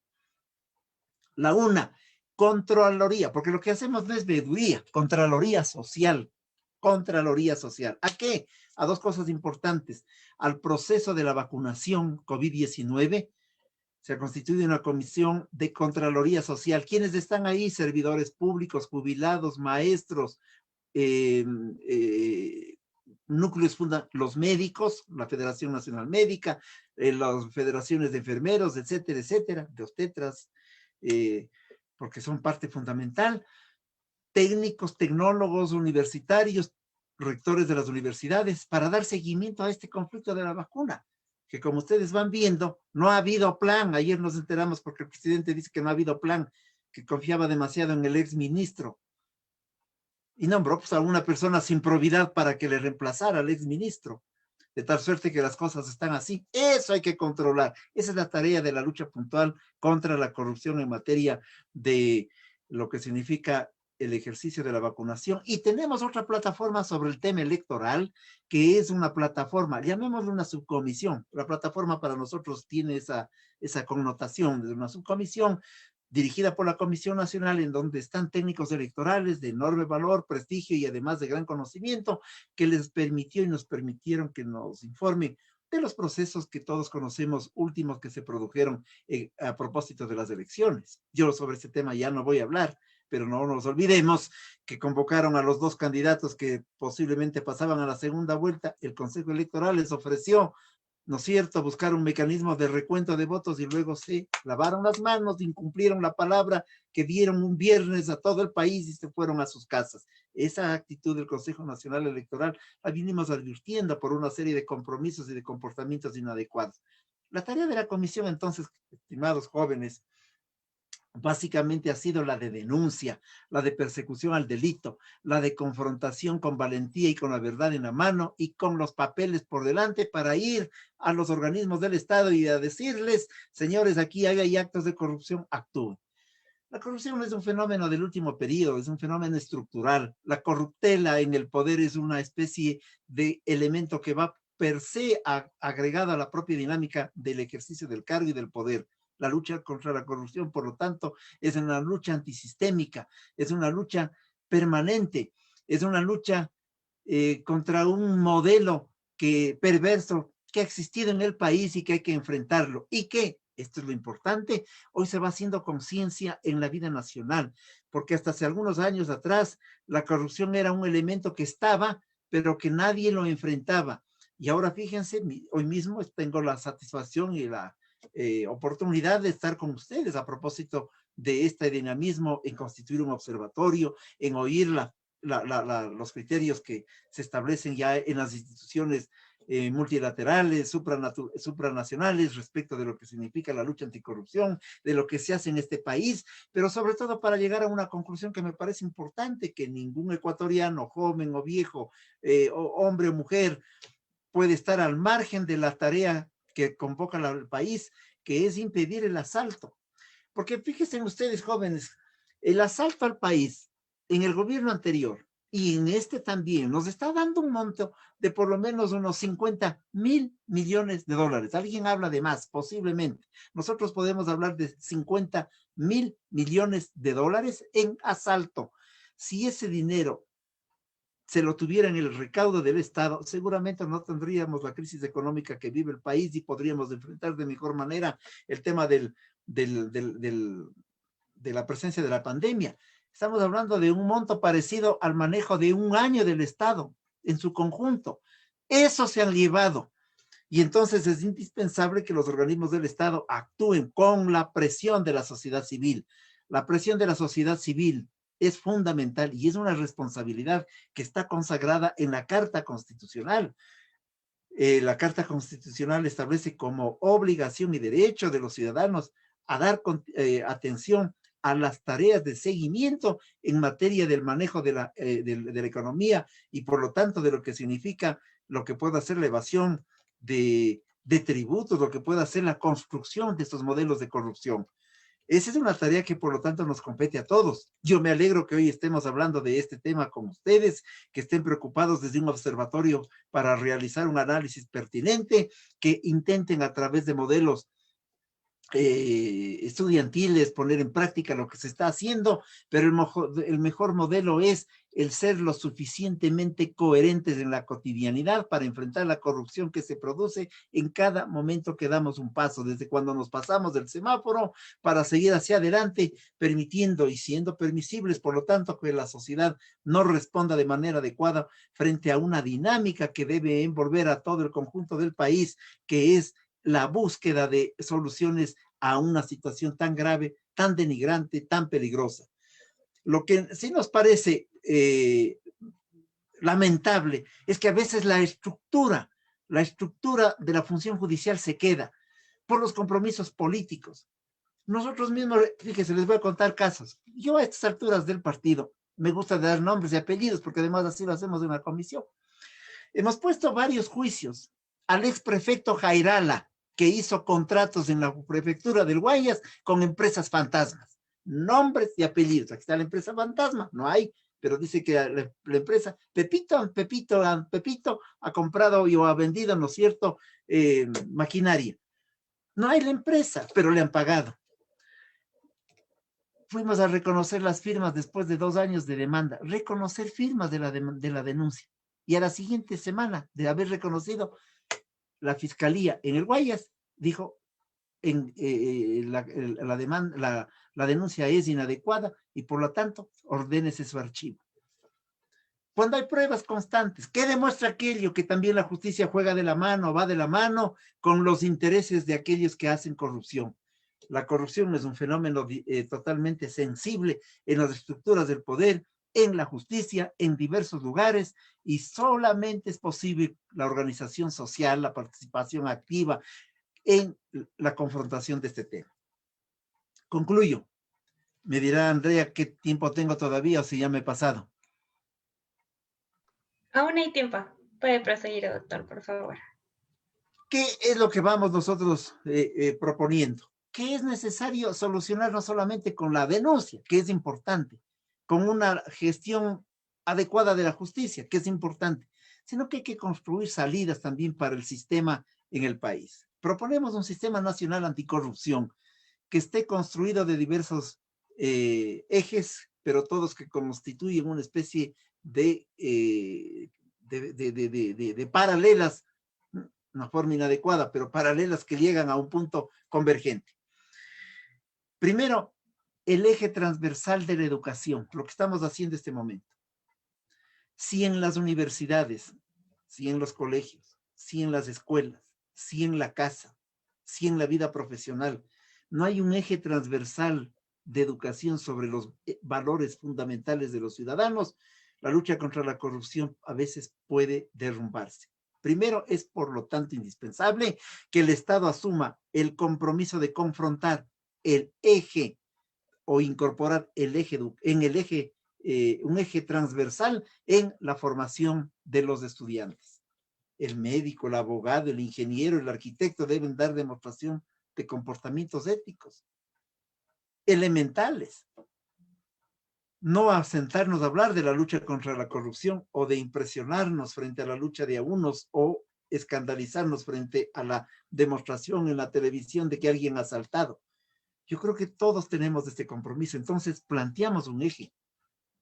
Speaker 4: La una, Contraloría, porque lo que hacemos no es veeduría, Contraloría Social. Contraloría Social. ¿A qué? A 2 cosas importantes. Al proceso de la vacunación COVID-19, se ha constituido una comisión de Contraloría Social. ¿Quiénes están ahí? Servidores públicos, jubilados, maestros, núcleos los médicos, la Federación Nacional Médica, las federaciones de enfermeros, etcétera, etcétera, de obstetras, porque son parte fundamental, técnicos, tecnólogos, universitarios, rectores de las universidades, para dar seguimiento a este conflicto de la vacuna, que como ustedes van viendo, no ha habido plan. Ayer nos enteramos porque el presidente dice que no ha habido plan, que confiaba demasiado en el exministro, y nombró pues, a una persona sin probidad para que le reemplazara al exministro, de tal suerte que las cosas están así. Eso hay que controlar. Esa es la tarea de la lucha puntual contra la corrupción en materia de lo que significa el ejercicio de la vacunación. Y tenemos otra plataforma sobre el tema electoral, que es una plataforma, llamémosle una subcomisión. La plataforma para nosotros tiene esa connotación de una subcomisión dirigida por la Comisión Nacional, en donde están técnicos electorales de enorme valor, prestigio y además de gran conocimiento, que les permitió y nos permitieron que nos informen de los procesos que todos conocemos, últimos que se produjeron a propósito de las elecciones. Yo sobre ese tema ya no voy a hablar, pero no nos olvidemos que convocaron a los 2 candidatos que posiblemente pasaban a la segunda vuelta. El Consejo Electoral les ofreció, ¿no es cierto?, buscar un mecanismo de recuento de votos y luego se lavaron las manos, incumplieron la palabra que dieron un viernes a todo el país y se fueron a sus casas. Esa actitud del Consejo Nacional Electoral la vinimos advirtiendo por una serie de compromisos y de comportamientos inadecuados. La tarea de la comisión, entonces, estimados jóvenes, básicamente ha sido la de denuncia, la de persecución al delito, la de confrontación con valentía y con la verdad en la mano y con los papeles por delante para ir a los organismos del Estado y a decirles, señores, aquí hay actos de corrupción, actúen. La corrupción no es un fenómeno del último periodo, es un fenómeno estructural. La corruptela en el poder es una especie de elemento que va per se agregado a la propia dinámica del ejercicio del cargo y del poder. La lucha contra la corrupción, por lo tanto, es una lucha antisistémica, es una lucha permanente, es una lucha contra un modelo perverso que ha existido en el país y que hay que enfrentarlo. Y que, esto es lo importante, hoy se va haciendo conciencia en la vida nacional, porque hasta hace algunos años atrás la corrupción era un elemento que estaba, pero que nadie lo enfrentaba. Y ahora fíjense, hoy mismo tengo la satisfacción y la oportunidad de estar con ustedes a propósito de este dinamismo en constituir un observatorio, en oír los criterios que se establecen ya en las instituciones multilaterales, supranacionales, respecto de lo que significa la lucha anticorrupción, de lo que se hace en este país, pero sobre todo para llegar a una conclusión que me parece importante, que ningún ecuatoriano, joven o viejo, hombre o mujer, puede estar al margen de la tarea que convoca al país, que es impedir el asalto. Porque fíjense ustedes, jóvenes, el asalto al país en el gobierno anterior y en este también nos está dando un monto de por lo menos unos 50.000 millones de dólares. Alguien habla de más, posiblemente. Nosotros podemos hablar de 50.000 millones de dólares en asalto. Si ese dinero se lo tuviera en el recaudo del Estado, seguramente no tendríamos la crisis económica que vive el país y podríamos enfrentar de mejor manera el tema de la presencia de la pandemia. Estamos hablando de un monto parecido al manejo de un año del Estado en su conjunto. Eso se han llevado. Y entonces es indispensable que los organismos del Estado actúen con la presión de la sociedad civil. La presión de la sociedad civil es fundamental y es una responsabilidad que está consagrada en la Carta Constitucional. La Carta Constitucional establece como obligación y derecho de los ciudadanos a dar atención a las tareas de seguimiento en materia del manejo de la economía y por lo tanto de lo que significa lo que pueda ser la evasión de tributos, lo que pueda ser la construcción de estos modelos de corrupción. Esa es una tarea que por lo tanto nos compete a todos. Yo me alegro que hoy estemos hablando de este tema con ustedes, que estén preocupados desde un observatorio para realizar un análisis pertinente, que intenten a través de modelos estudiantiles poner en práctica lo que se está haciendo, pero el mejor modelo es el ser lo suficientemente coherentes en la cotidianidad para enfrentar la corrupción que se produce en cada momento que damos un paso, desde cuando nos pasamos del semáforo para seguir hacia adelante, permitiendo y siendo permisibles, por lo tanto, que la sociedad no responda de manera adecuada frente a una dinámica que debe envolver a todo el conjunto del país, que es la búsqueda de soluciones a una situación tan grave, tan denigrante, tan peligrosa. Lo que sí nos parece lamentable es que a veces la estructura de la función judicial se queda por los compromisos políticos. Nosotros mismos, fíjense, les voy a contar casos. Yo a estas alturas del partido, me gusta dar nombres y apellidos porque además así lo hacemos en la comisión. Hemos puesto varios juicios al ex prefecto Jairala, que hizo contratos en la prefectura del Guayas con empresas fantasmas. Nombres y apellidos. Aquí está la empresa fantasma, no hay, pero dice que la empresa Pepito ha comprado o ha vendido, ¿no es cierto?, maquinaria. No hay la empresa, pero le han pagado. Fuimos a reconocer las firmas después de 2 años de demanda, reconocer firmas de la denuncia. Y a la siguiente semana de haber reconocido, la fiscalía en el Guayas dijo la denuncia es inadecuada y por lo tanto ordénese su archivo. Cuando hay pruebas constantes, ¿qué demuestra aquello? Que también la justicia juega de la mano, va de la mano con los intereses de aquellos que hacen corrupción. La corrupción es un fenómeno totalmente sensible en las estructuras del poder, en la justicia, en diversos lugares, y solamente es posible la organización social, la participación activa, en la confrontación de este tema. Concluyo. Me dirá Andrea qué tiempo tengo todavía o si ya me he pasado.
Speaker 3: Aún hay tiempo. Puede proseguir, doctor, por favor.
Speaker 4: ¿Qué es lo que vamos nosotros proponiendo? Que es necesario solucionar no solamente con la denuncia, que es importante, con una gestión adecuada de la justicia, que es importante, sino que hay que construir salidas también para el sistema en el país. Proponemos un sistema nacional anticorrupción que esté construido de diversos ejes, pero todos que constituyen una especie de paralelas, una forma inadecuada, pero paralelas que llegan a un punto convergente. Primero, el eje transversal de la educación, lo que estamos haciendo en este momento. Si en las universidades, si en los colegios, si en las escuelas, si en la casa, si en la vida profesional, no hay un eje transversal de educación sobre los valores fundamentales de los ciudadanos, la lucha contra la corrupción a veces puede derrumbarse. Primero, es por lo tanto indispensable que el Estado asuma el compromiso de confrontar el eje o incorporar el eje en el eje, un eje transversal en la formación de los estudiantes. El médico, el abogado, el ingeniero, el arquitecto deben dar demostración de comportamientos éticos elementales. No a sentarnos a hablar de la lucha contra la corrupción o de impresionarnos frente a la lucha de unos o escandalizarnos frente a la demostración en la televisión de que alguien ha asaltado. Yo creo que todos tenemos este compromiso. Entonces planteamos un eje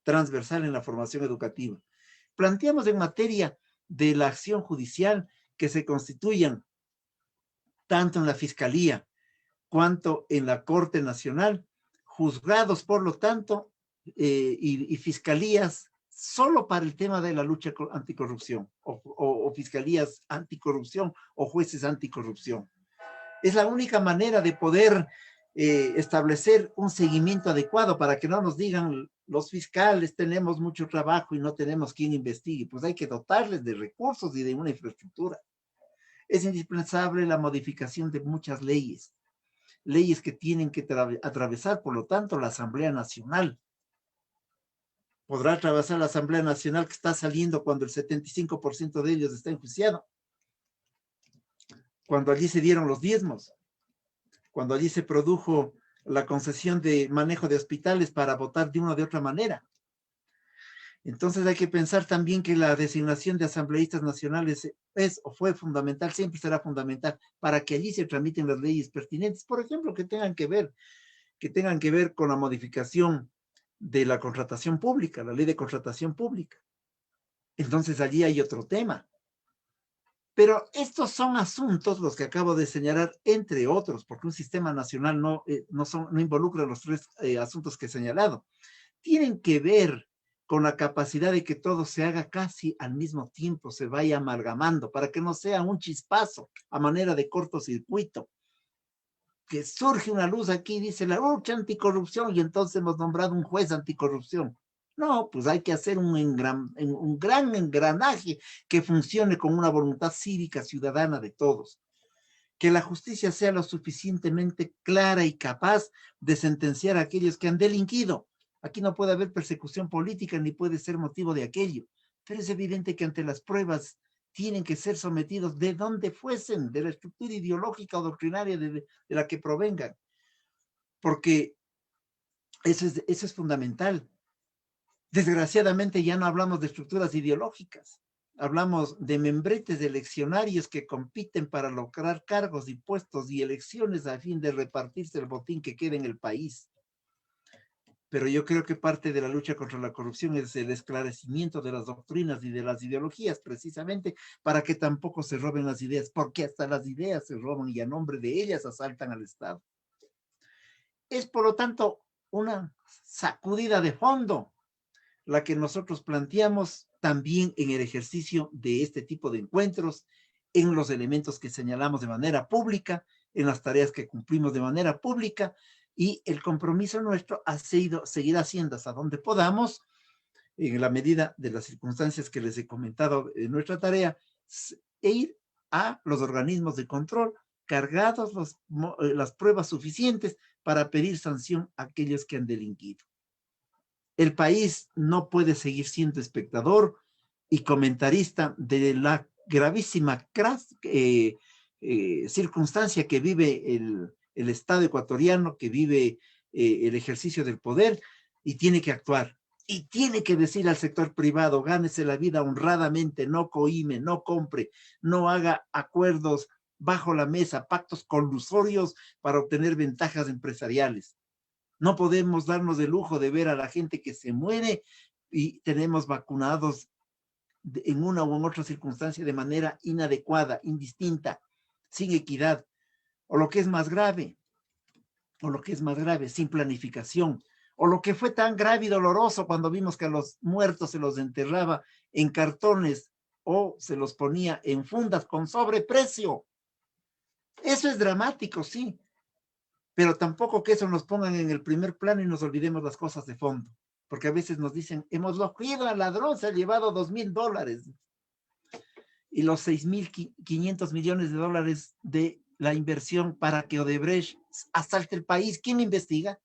Speaker 4: transversal en la formación educativa. Planteamos en materia de la acción judicial que se constituyan tanto en la Fiscalía cuanto en la Corte Nacional, juzgados por lo tanto, y fiscalías solo para el tema de la lucha anticorrupción, o fiscalías anticorrupción, o jueces anticorrupción. Es la única manera de poder establecer un seguimiento adecuado para que no nos digan los fiscales tenemos mucho trabajo y no tenemos quien investigue. Pues hay que dotarles de recursos y de una infraestructura. Es indispensable la modificación de muchas leyes que tienen que atravesar, por lo tanto, la Asamblea Nacional. Podrá atravesar la Asamblea Nacional que está saliendo cuando el 75% de ellos está enjuiciado, cuando allí se dieron los diezmos, cuando allí se produjo la concesión de manejo de hospitales para votar de una o de otra manera. Entonces hay que pensar también que la designación de asambleístas nacionales es o fue fundamental, siempre será fundamental para que allí se tramiten las leyes pertinentes, por ejemplo, que tengan que ver con la modificación de la contratación pública, la ley de contratación pública. Entonces allí hay otro tema. Pero estos son asuntos, los que acabo de señalar, entre otros, porque un sistema nacional no involucra los tres asuntos que he señalado. Tienen que ver con la capacidad de que todo se haga casi al mismo tiempo, se vaya amalgamando, para que no sea un chispazo a manera de cortocircuito. Que surge una luz aquí, dice la lucha anticorrupción, y entonces hemos nombrado un juez anticorrupción. No, pues hay que hacer un gran engranaje que funcione con una voluntad cívica ciudadana de todos. Que la justicia sea lo suficientemente clara y capaz de sentenciar a aquellos que han delinquido. Aquí no puede haber persecución política ni puede ser motivo de aquello, pero es evidente que ante las pruebas tienen que ser sometidos de donde fuesen, de la estructura ideológica o doctrinaria de la que provengan, porque eso es fundamental. Desgraciadamente ya no hablamos de estructuras ideológicas, hablamos de membretes de eleccionarios que compiten para lograr cargos y puestos y elecciones a fin de repartirse el botín que queda en el país. Pero yo creo que parte de la lucha contra la corrupción es el esclarecimiento de las doctrinas y de las ideologías, precisamente para que tampoco se roben las ideas, porque hasta las ideas se roban y a nombre de ellas asaltan al Estado. Es, por lo tanto, una sacudida de fondo la que nosotros planteamos también en el ejercicio de este tipo de encuentros, en los elementos que señalamos de manera pública, en las tareas que cumplimos de manera pública, y el compromiso nuestro seguirá siendo hasta donde podamos, en la medida de las circunstancias que les he comentado en nuestra tarea, e ir a los organismos de control cargados las pruebas suficientes para pedir sanción a aquellos que han delinquido. El país no puede seguir siendo espectador y comentarista de la gravísima circunstancia que vive el Estado ecuatoriano, que vive el ejercicio del poder, y tiene que actuar. Y tiene que decir al sector privado, gánese la vida honradamente, no coime, no compre, no haga acuerdos bajo la mesa, pactos colusorios para obtener ventajas empresariales. No podemos darnos el lujo de ver a la gente que se muere y tenemos vacunados en una u otra circunstancia de manera inadecuada, indistinta, sin equidad, o lo que es más grave, sin planificación, o lo que fue tan grave y doloroso cuando vimos que a los muertos se los enterraba en cartones o se los ponía en fundas con sobreprecio. Eso es dramático, sí, pero tampoco que eso nos pongan en el primer plano y nos olvidemos las cosas de fondo, porque a veces nos dicen, hemos cogido al ladrón, se ha llevado $2,000, y los 6.500 millones de dólares de la inversión para que Odebrecht asalte el país, ¿quién investiga?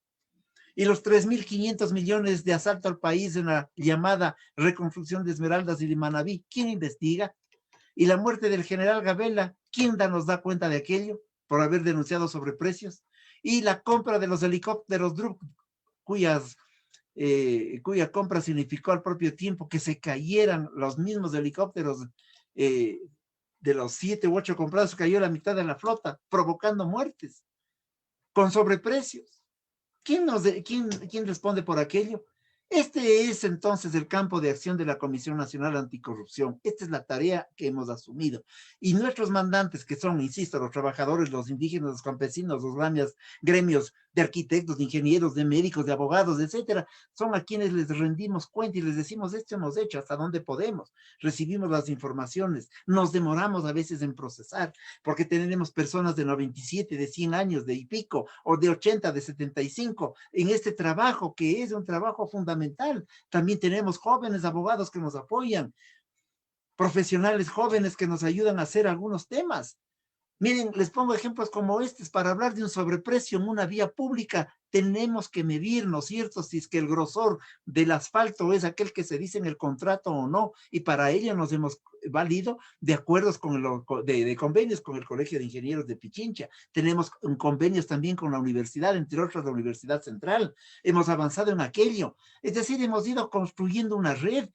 Speaker 4: Y los 3.500 millones de asalto al país en la llamada reconstrucción de Esmeraldas y de Manabí, ¿quién investiga? Y la muerte del general Gabela, ¿quién nos da cuenta de aquello por haber denunciado sobreprecios? Y la compra de los helicópteros Drup, cuya compra significó al propio tiempo que se cayeran los mismos helicópteros de los 7 u 8 comprados, cayó la mitad de la flota, provocando muertes con sobreprecios. ¿Quién responde por aquello? Este es entonces el campo de acción de la Comisión Nacional Anticorrupción. Esta es la tarea que hemos asumido. Y nuestros mandantes, que son, insisto, los trabajadores, los indígenas, los campesinos, los gremios de arquitectos, de ingenieros, de médicos, de abogados, etcétera, son a quienes les rendimos cuenta y les decimos, esto hemos hecho, hasta donde podemos. Recibimos las informaciones, nos demoramos a veces en procesar, porque tenemos personas de 97, de 100 años, de y pico, o de 80, de 75, en este trabajo, que es un trabajo fundamental. También tenemos jóvenes abogados que nos apoyan, profesionales jóvenes que nos ayudan a hacer algunos temas. Miren, les pongo ejemplos como estos. Para hablar de un sobreprecio en una vía pública, tenemos que medir, ¿no es cierto?, si es que el grosor del asfalto es aquel que se dice en el contrato o no, y para ello nos hemos valido de acuerdos de convenios con el Colegio de Ingenieros de Pichincha. Tenemos convenios también con la universidad, entre otras la Universidad Central. Hemos avanzado en aquello. Es decir, hemos ido construyendo una red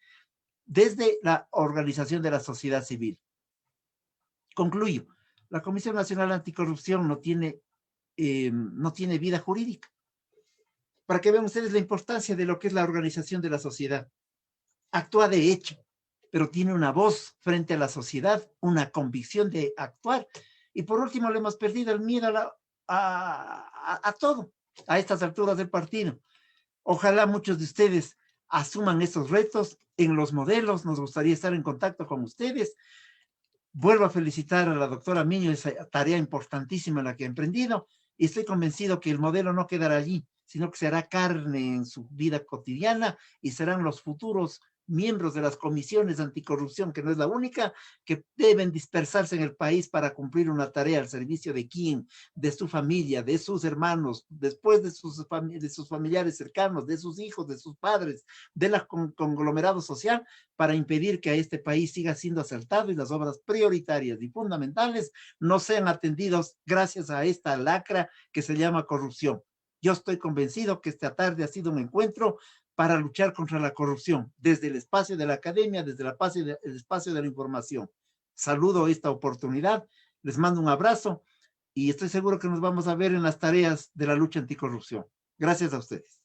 Speaker 4: desde la organización de la sociedad civil. Concluyo. La Comisión Nacional Anticorrupción no tiene vida jurídica. Para que vean ustedes la importancia de lo que es la organización de la sociedad. Actúa de hecho, pero tiene una voz frente a la sociedad, una convicción de actuar. Y por último, le hemos perdido el miedo a todo, a estas alturas del partido. Ojalá muchos de ustedes asuman estos retos en los modelos. Nos gustaría estar en contacto con ustedes. Vuelvo a felicitar a la doctora Miño, esa tarea importantísima en la que ha emprendido, y estoy convencido que el modelo no quedará allí, sino que se hará carne en su vida cotidiana y serán los futuros miembros de las comisiones anticorrupción, que no es la única, que deben dispersarse en el país para cumplir una tarea al servicio de quién, de su familia, de sus hermanos, después de sus familiares cercanos, de sus hijos, de sus padres, del conglomerado social, para impedir que a este país siga siendo asaltado y las obras prioritarias y fundamentales no sean atendidos gracias a esta lacra que se llama corrupción. Yo estoy convencido que esta tarde ha sido un encuentro para luchar contra la corrupción, desde el espacio de la academia, desde el espacio de la información. Saludo esta oportunidad, les mando un abrazo y estoy seguro que nos vamos a ver en las tareas de la lucha anticorrupción. Gracias a ustedes.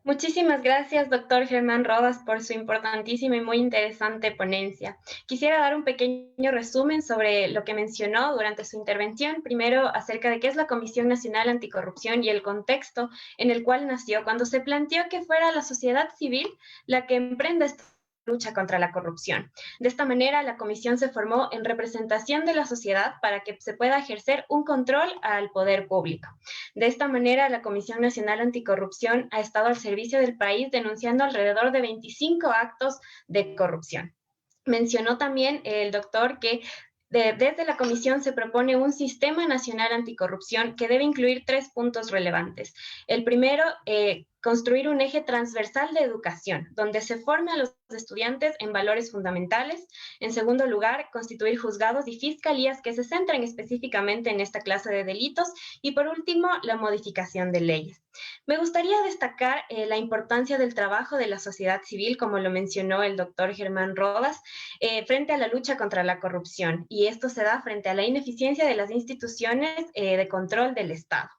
Speaker 3: Muchísimas gracias, doctor Germán Rodas, por su importantísima y muy interesante ponencia. Quisiera dar un pequeño resumen sobre lo que mencionó durante su intervención. Primero, acerca de qué es la Comisión Nacional Anticorrupción y el contexto en el cual nació, cuando se planteó que fuera la sociedad civil la que emprenda esta lucha contra la corrupción. De esta manera, la comisión se formó en representación de la sociedad para que se pueda ejercer un control al poder público. De esta manera, la Comisión Nacional Anticorrupción ha estado al servicio del país denunciando alrededor de 25 actos de corrupción. Mencionó también el doctor que Desde la Comisión se propone un sistema nacional anticorrupción que debe incluir 3 puntos relevantes. El primero, construir un eje transversal de educación, donde se forme a los estudiantes en valores fundamentales. En segundo lugar, constituir juzgados y fiscalías que se centren específicamente en esta clase de delitos. Y por último, la modificación de leyes. Me gustaría destacar la importancia del trabajo de la sociedad civil, como lo mencionó el doctor Germán Rodas, frente a la lucha contra la corrupción. Y esto se da frente a la ineficiencia de las instituciones de control del Estado.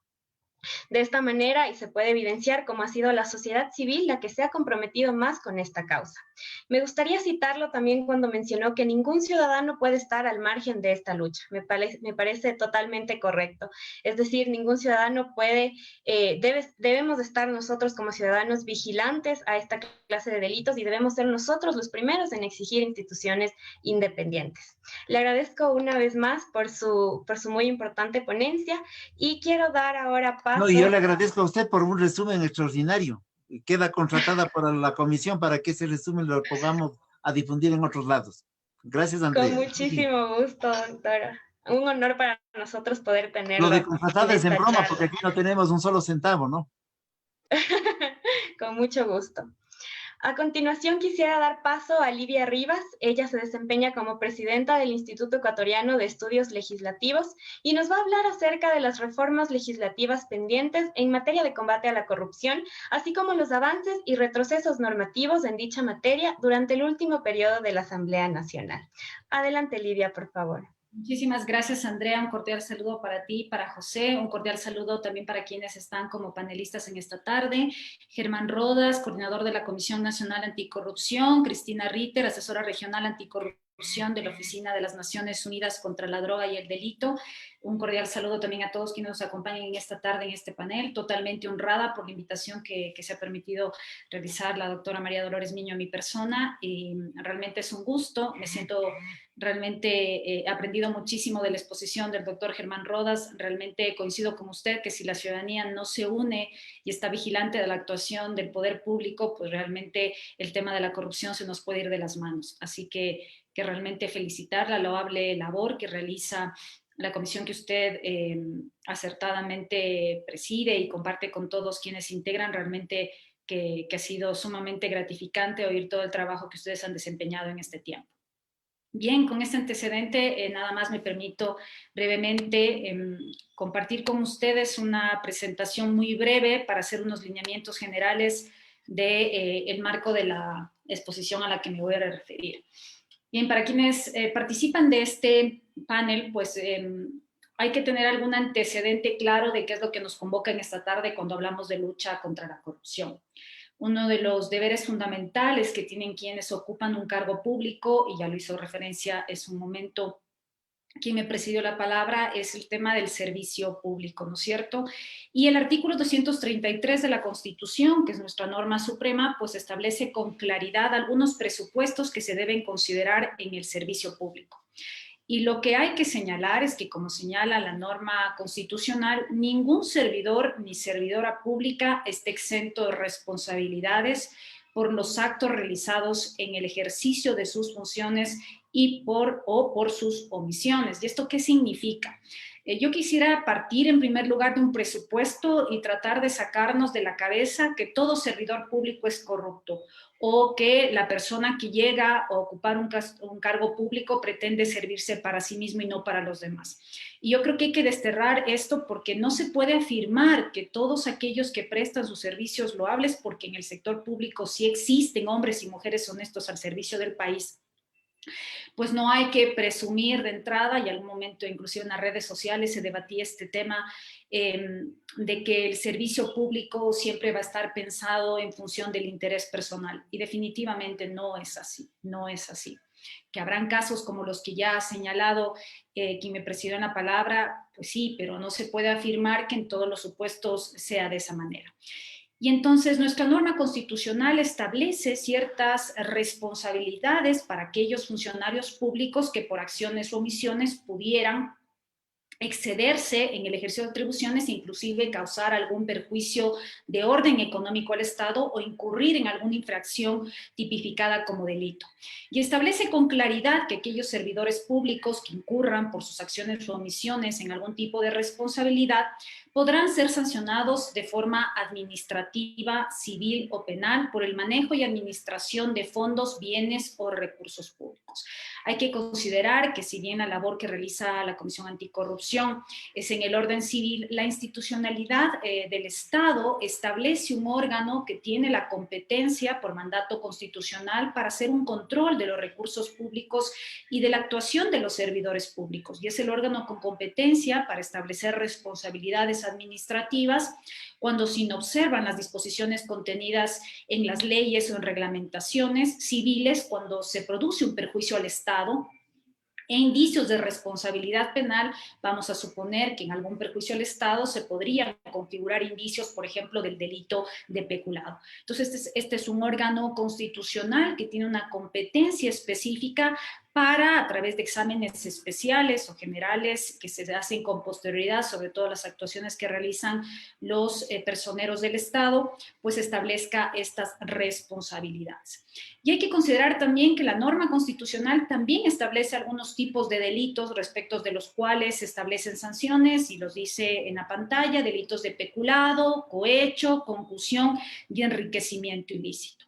Speaker 3: De esta manera, y se puede evidenciar cómo ha sido la sociedad civil la que se ha comprometido más con esta causa. Me gustaría citarlo también cuando mencionó que ningún ciudadano puede estar al margen de esta lucha. Me parece totalmente correcto. Es decir, ningún ciudadano puede, debemos estar nosotros como ciudadanos vigilantes a esta clase de delitos y debemos ser nosotros los primeros en exigir instituciones independientes. Le agradezco una vez más por su muy importante ponencia y quiero dar ahora paso.
Speaker 4: No, y yo le agradezco a usted por un resumen extraordinario. Queda contratada por la comisión para que ese resumen lo pongamos a difundir en otros lados. Gracias, Andrea.
Speaker 3: Con muchísimo gusto, doctora. Un honor para nosotros poder tenerlo.
Speaker 4: Lo de contratada es en broma, porque aquí no tenemos un solo centavo, ¿no?
Speaker 3: Con mucho gusto. A continuación quisiera dar paso a Lidia Rivas. Ella se desempeña como presidenta del Instituto Ecuatoriano de Estudios Legislativos y nos va a hablar acerca de las reformas legislativas pendientes en materia de combate a la corrupción, así como los avances y retrocesos normativos en dicha materia durante el último periodo de la Asamblea Nacional. Adelante, Lidia, por favor.
Speaker 5: Muchísimas gracias, Andrea. Un cordial saludo para ti, para José. Un cordial saludo también para quienes están como panelistas en esta tarde. Germán Rodas, coordinador de la Comisión Nacional Anticorrupción. Cristina Ritter, asesora regional anticorrupción de la Oficina de las Naciones Unidas contra la Droga y el Delito. Un cordial saludo también a todos quienes nos acompañan en esta tarde en este panel. Totalmente honrada por la invitación que se ha permitido realizar la doctora María Dolores Miño a mi persona. Y realmente es un gusto. Me siento realmente he aprendido muchísimo de la exposición del doctor Germán Rodas. Realmente coincido con usted que si la ciudadanía no se une y está vigilante de la actuación del poder público, pues realmente el tema de la corrupción se nos puede ir de las manos. Así que realmente felicitar la loable labor que realiza la comisión que usted acertadamente preside y comparte con todos quienes integran, realmente que ha sido sumamente gratificante oír todo el trabajo que ustedes han desempeñado en este tiempo. Bien, con este antecedente, nada más me permito brevemente compartir con ustedes una presentación muy breve para hacer unos lineamientos generales del marco de la exposición a la que me voy a referir. Bien, para quienes participan de este panel, pues hay que tener algún antecedente claro de qué es lo que nos convoca en esta tarde cuando hablamos de lucha contra la corrupción. Uno de los deberes fundamentales que tienen quienes ocupan un cargo público, y ya lo hizo referencia hace un momento quien me presidió la palabra, es el tema del servicio público, ¿no es cierto? Y el artículo 233 de la Constitución, que es nuestra norma suprema, pues establece con claridad algunos presupuestos que se deben considerar en el servicio público. Y lo que hay que señalar es que, como señala la norma constitucional, ningún servidor ni servidora pública esté exento de responsabilidades por los actos realizados en el ejercicio de sus funciones y por sus omisiones. ¿Y esto qué significa? Yo quisiera partir en primer lugar de un presupuesto y tratar de sacarnos de la cabeza que todo servidor público es corrupto o que la persona que llega a ocupar un cargo público pretende servirse para sí mismo y no para los demás. Y yo creo que hay que desterrar esto porque no se puede afirmar que todos aquellos que prestan sus servicios loables, porque en el sector público sí existen hombres y mujeres honestos al servicio del país, pues no hay que presumir de entrada, y en algún momento inclusive en las redes sociales se debatía este tema, de que el servicio público siempre va a estar pensado en función del interés personal, y definitivamente no es así, no es así. Que habrán casos como los que ya ha señalado quien me presidió en la palabra, pues sí, pero no se puede afirmar que en todos los supuestos sea de esa manera. Y entonces nuestra norma constitucional establece ciertas responsabilidades para aquellos funcionarios públicos que por acciones o omisiones pudieran excederse en el ejercicio de atribuciones e inclusive causar algún perjuicio de orden económico al Estado o incurrir en alguna infracción tipificada como delito. Y establece con claridad que aquellos servidores públicos que incurran por sus acciones o omisiones en algún tipo de responsabilidad podrán ser sancionados de forma administrativa, civil o penal por el manejo y administración de fondos, bienes o recursos públicos. Hay que considerar que si bien la labor que realiza la Comisión Anticorrupción es en el orden civil, la institucionalidad del Estado establece un órgano que tiene la competencia por mandato constitucional para hacer un control de los recursos públicos y de la actuación de los servidores públicos. Y es el órgano con competencia para establecer responsabilidades administrativas cuando se inobservan las disposiciones contenidas en las leyes o en reglamentaciones civiles, cuando se produce un perjuicio al Estado. E indicios de responsabilidad penal, vamos a suponer que en algún perjuicio al Estado se podrían configurar indicios, por ejemplo, del delito de peculado. Entonces, este es un órgano constitucional que tiene una competencia específica para, a través de exámenes especiales o generales que se hacen con posterioridad sobre todas las actuaciones que realizan los personeros del Estado, pues establezca estas responsabilidades. Y hay que considerar también que la norma constitucional también establece algunos tipos de delitos respecto de los cuales se establecen sanciones, y los dice en la pantalla: delitos de peculado, cohecho, concusión y enriquecimiento ilícito.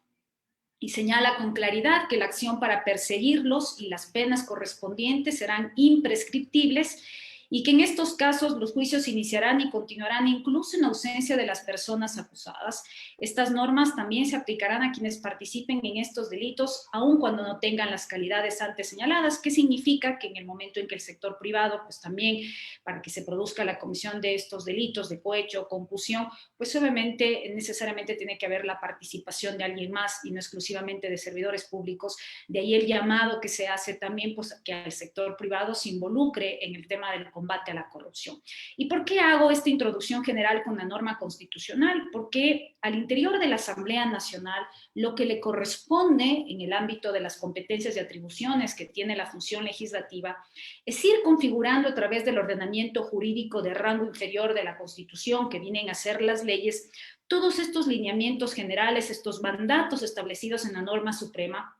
Speaker 5: Y señala con claridad que la acción para perseguirlos y las penas correspondientes serán imprescriptibles y que en estos casos los juicios iniciarán y continuarán incluso en ausencia de las personas acusadas. Estas normas también se aplicarán a quienes participen en estos delitos, aun cuando no tengan las calidades antes señaladas, que significa que en el momento en que el sector privado, pues también para que se produzca la comisión de estos delitos de cohecho o concusión, pues obviamente necesariamente tiene que haber la participación de alguien más y no exclusivamente de servidores públicos. De ahí el llamado que se hace también, pues, que al sector privado se involucre en el tema del combate a la corrupción. ¿Y por qué hago esta introducción general con la norma constitucional? Porque al interior de la Asamblea Nacional, lo que le corresponde en el ámbito de las competencias y atribuciones que tiene la función legislativa es ir configurando a través del ordenamiento jurídico de rango inferior de la Constitución, que vienen a ser las leyes, todos estos lineamientos generales, estos mandatos establecidos en la norma suprema,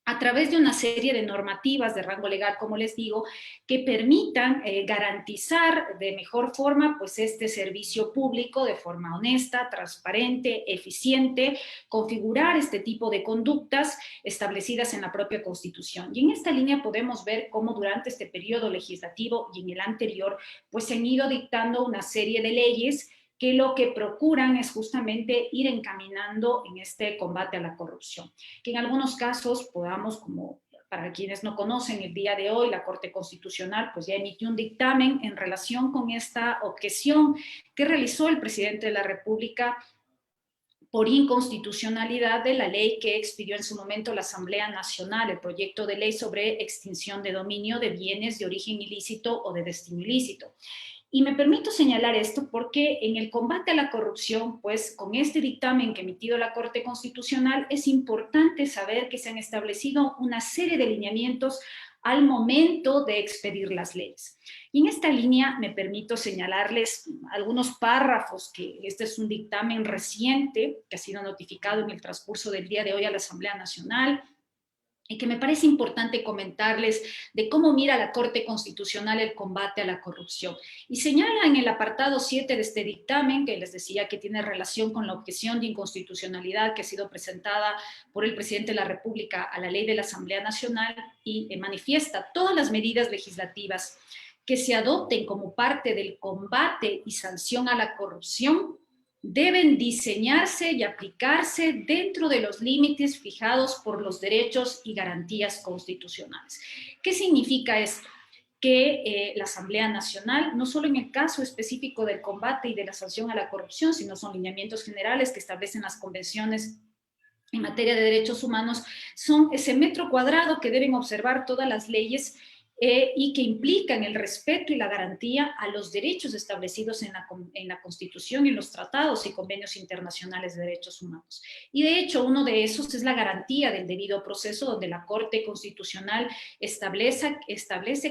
Speaker 5: a través de una serie de normativas de rango legal, como les digo, que permitan garantizar de mejor forma, pues, este servicio público de forma honesta, transparente, eficiente, configurar este tipo de conductas establecidas en la propia Constitución. Y en esta línea podemos ver cómo durante este periodo legislativo y en el anterior, pues, se han ido dictando una serie de leyes que lo que procuran es justamente ir encaminando en este combate a la corrupción. Que en algunos casos podamos, como para quienes no conocen, el día de hoy la Corte Constitucional pues ya emitió un dictamen en relación con esta objeción que realizó el presidente de la República por inconstitucionalidad de la ley que expidió en su momento la Asamblea Nacional, el proyecto de ley sobre extinción de dominio de bienes de origen ilícito o de destino ilícito. Y me permito señalar esto porque en el combate a la corrupción, pues con este dictamen que ha emitido la Corte Constitucional, es importante saber que se han establecido una serie de lineamientos al momento de expedir las leyes. Y en esta línea me permito señalarles algunos párrafos, que este es un dictamen reciente que ha sido notificado en el transcurso del día de hoy a la Asamblea Nacional, y que me parece importante comentarles de cómo mira la Corte Constitucional el combate a la corrupción. Y señala en el apartado 7 de este dictamen, que les decía que tiene relación con la objeción de inconstitucionalidad que ha sido presentada por el presidente de la República a la ley de la Asamblea Nacional, y manifiesta todas las medidas legislativas que se adopten como parte del combate y sanción a la corrupción deben diseñarse y aplicarse dentro de los límites fijados por los derechos y garantías constitucionales. ¿Qué significa esto? Que la Asamblea Nacional, no solo en el caso específico del combate y de la sanción a la corrupción, sino son lineamientos generales que establecen las convenciones en materia de derechos humanos, son ese metro cuadrado que deben observar todas las leyes y que implican el respeto y la garantía a los derechos establecidos en la Constitución y en los tratados y convenios internacionales de derechos humanos. Y de hecho, uno de esos es la garantía del debido proceso, donde la Corte Constitucional establece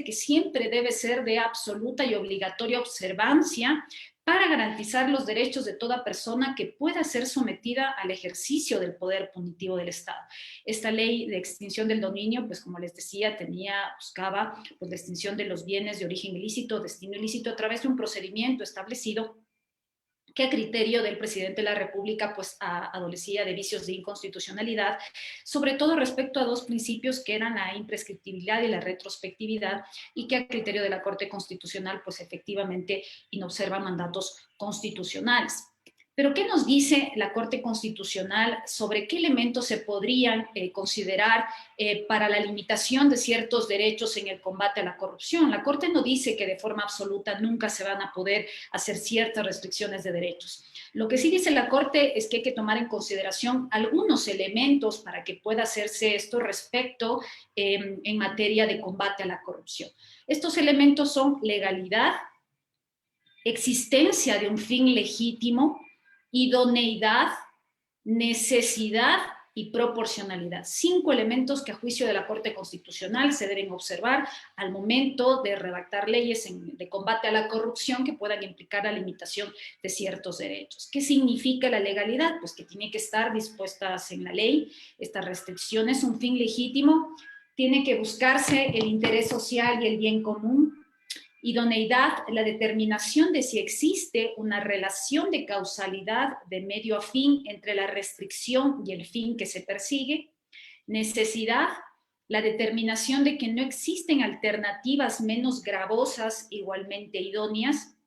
Speaker 5: que siempre debe ser de absoluta y obligatoria observancia para garantizar los derechos de toda persona que pueda ser sometida al ejercicio del poder punitivo del Estado. Esta ley de extinción del dominio, pues como les decía, buscaba pues, la extinción de los bienes de origen ilícito, destino ilícito, a través de un procedimiento establecido que a criterio del presidente de la República pues adolecía de vicios de inconstitucionalidad, sobre todo respecto a dos principios que eran la imprescriptibilidad y la retrospectividad, y que a criterio de la Corte Constitucional pues efectivamente inobserva mandatos constitucionales. Pero ¿qué nos dice la Corte Constitucional sobre qué elementos se podrían considerar para la limitación de ciertos derechos en el combate a la corrupción? La Corte no dice que de forma absoluta nunca se van a poder hacer ciertas restricciones de derechos. Lo que sí dice la Corte es que hay que tomar en consideración algunos elementos para que pueda hacerse esto respecto en materia de combate a la corrupción. Estos elementos son legalidad, existencia de un fin legítimo, idoneidad, necesidad y proporcionalidad. 5 elementos que a juicio de la Corte Constitucional se deben observar al momento de redactar leyes de combate a la corrupción que puedan implicar la limitación de ciertos derechos. ¿Qué significa la legalidad? Pues que tiene que estar dispuestas en la ley estas restricciones, un fin legítimo, tiene que buscarse el interés social y el bien común. Idoneidad, la determinación de si existe una relación de causalidad de medio a fin entre la restricción y el fin que se persigue. Necesidad, la determinación de que no existen alternativas menos gravosas igualmente idóneas.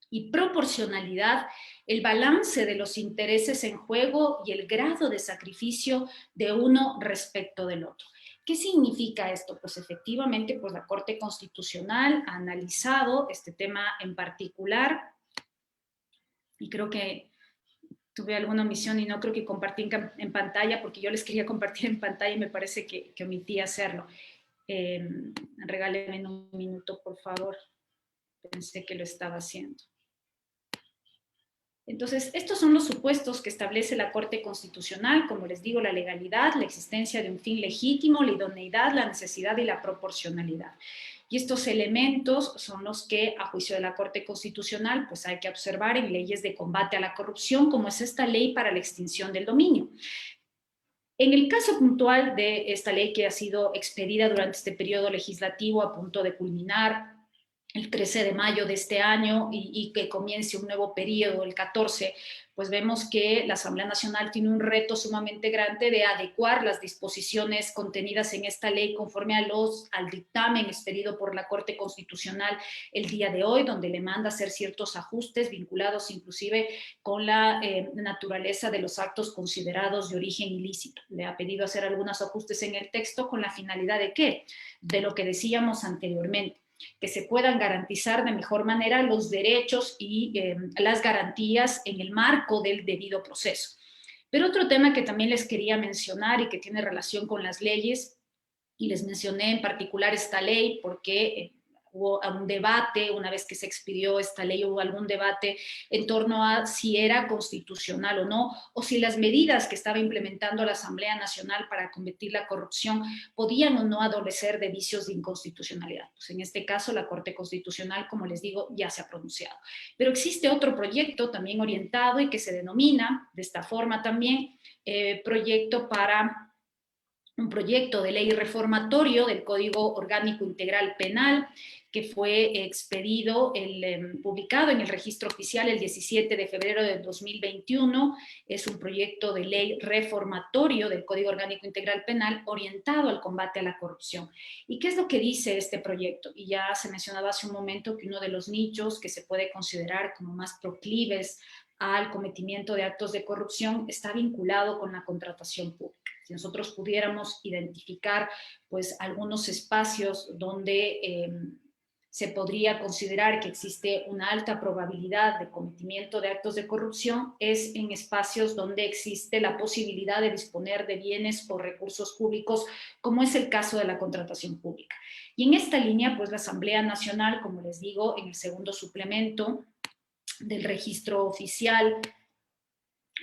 Speaker 5: Y proporcionalidad, el balance de los intereses en juego y el grado de sacrificio de uno respecto del otro. ¿Qué significa esto? Pues efectivamente, pues la Corte Constitucional ha analizado este tema en particular y creo que tuve alguna omisión y no creo que compartí en pantalla porque yo les quería compartir en pantalla y me parece que omití hacerlo. Regálenme un minuto, por favor. Pensé que lo estaba haciendo. Entonces, estos son los supuestos que establece la Corte Constitucional, como les digo, la legalidad, la existencia de un fin legítimo, la idoneidad, la necesidad y la proporcionalidad. Y estos elementos son los que, a juicio de la Corte Constitucional, pues hay que observar en leyes de combate a la corrupción, como es esta ley para la extinción del dominio. En el caso puntual de esta ley que ha sido expedida durante este periodo legislativo a punto de culminar el 13 de mayo de este año y que comience un nuevo periodo, el 14, pues vemos que la Asamblea Nacional tiene un reto sumamente grande de adecuar las disposiciones contenidas en esta ley conforme al dictamen expedido por la Corte Constitucional el día de hoy, donde le manda hacer ciertos ajustes vinculados inclusive con la naturaleza de los actos considerados de origen ilícito. Le ha pedido hacer algunos ajustes en el texto con la finalidad de ¿qué? De lo que decíamos anteriormente, que se puedan garantizar de mejor manera los derechos y las garantías en el marco del debido proceso. Pero otro tema que también les quería mencionar y que tiene relación con las leyes, y les mencioné en particular esta ley porque hubo un debate, una vez que se expidió esta ley, hubo algún debate en torno a si era constitucional o no, o si las medidas que estaba implementando la Asamblea Nacional para combatir la corrupción podían o no adolecer de vicios de inconstitucionalidad. Pues en este caso, la Corte Constitucional, como les digo, ya se ha pronunciado. Pero existe otro proyecto también orientado y que se denomina de esta forma también, un proyecto de ley reformatorio del Código Orgánico Integral Penal que fue expedido, publicado en el registro oficial el 17 de febrero de 2021. Es un proyecto de ley reformatorio del Código Orgánico Integral Penal orientado al combate a la corrupción. ¿Y qué es lo que dice este proyecto? Y ya se mencionaba hace un momento que uno de los nichos que se puede considerar como más proclives al cometimiento de actos de corrupción está vinculado con la contratación pública. Si nosotros pudiéramos identificar pues algunos espacios donde se podría considerar que existe una alta probabilidad de cometimiento de actos de corrupción es en espacios donde existe la posibilidad de disponer de bienes o recursos públicos, como es el caso de la contratación pública. Y en esta línea, pues la Asamblea Nacional, como les digo, en el segundo suplemento del registro oficial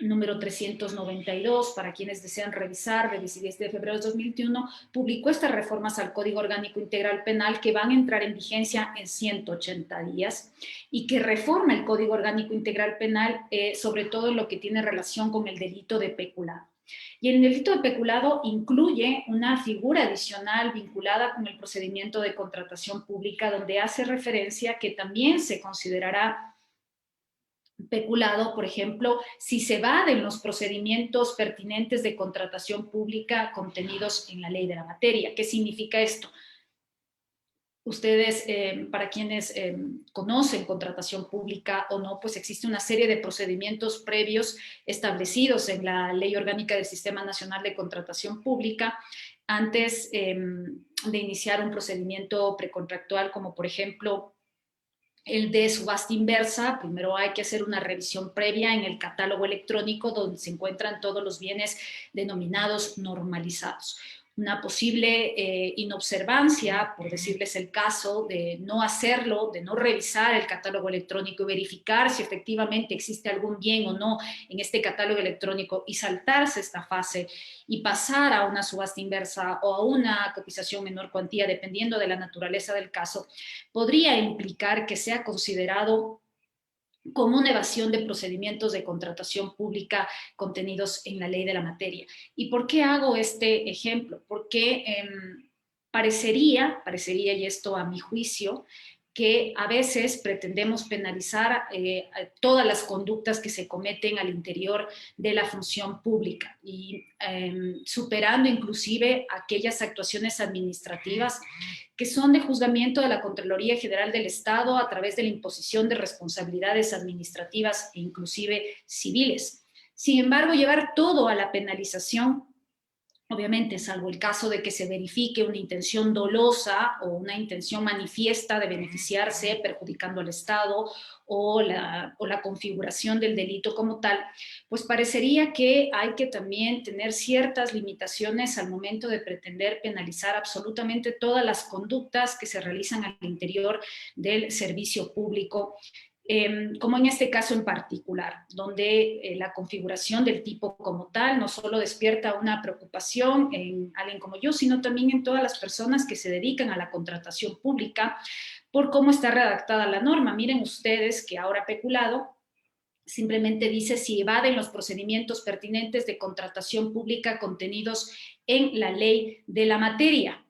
Speaker 5: número 392, para quienes desean revisar, de 16 de febrero de 2021, publicó estas reformas al Código Orgánico Integral Penal que van a entrar en vigencia en 180 días y que reforma el Código Orgánico Integral Penal, sobre todo en lo que tiene relación con el delito de peculado. Y el delito de peculado incluye una figura adicional vinculada con el procedimiento de contratación pública, donde hace referencia que también se considerará peculado, por ejemplo, si se evaden los procedimientos pertinentes de contratación pública contenidos en la ley de la materia. ¿Qué significa esto? Ustedes, para quienes conocen contratación pública o no, pues existe una serie de procedimientos previos establecidos en la Ley Orgánica del Sistema Nacional de Contratación Pública antes de iniciar un procedimiento precontractual, como por ejemplo el de subasta inversa. Primero hay que hacer una revisión previa en el catálogo electrónico donde se encuentran todos los bienes denominados normalizados. Una posible inobservancia, por decirles el caso, de no hacerlo, de no revisar el catálogo electrónico y verificar si efectivamente existe algún bien o no en este catálogo electrónico y saltarse esta fase y pasar a una subasta inversa o a una cotización menor cuantía, dependiendo de la naturaleza del caso, podría implicar que sea considerado como una evasión de procedimientos de contratación pública contenidos en la ley de la materia. ¿Y por qué hago este ejemplo? Porque parecería, y esto a mi juicio, que a veces pretendemos penalizar todas las conductas que se cometen al interior de la función pública y superando inclusive aquellas actuaciones administrativas que son de juzgamiento de la Contraloría General del Estado a través de la imposición de responsabilidades administrativas e inclusive civiles. Sin embargo, llevar todo a la penalización, obviamente, salvo el caso de que se verifique una intención dolosa o una intención manifiesta de beneficiarse perjudicando al Estado o la configuración del delito como tal, pues parecería que hay que también tener ciertas limitaciones al momento de pretender penalizar absolutamente todas las conductas que se realizan al interior del servicio público, como en este caso en particular, donde la configuración del tipo como tal no solo despierta una preocupación en alguien como yo, sino también en todas las personas que se dedican a la contratación pública por cómo está redactada la norma. Miren ustedes que ahora peculado simplemente dice si evaden los procedimientos pertinentes de contratación pública contenidos en la ley de la materia.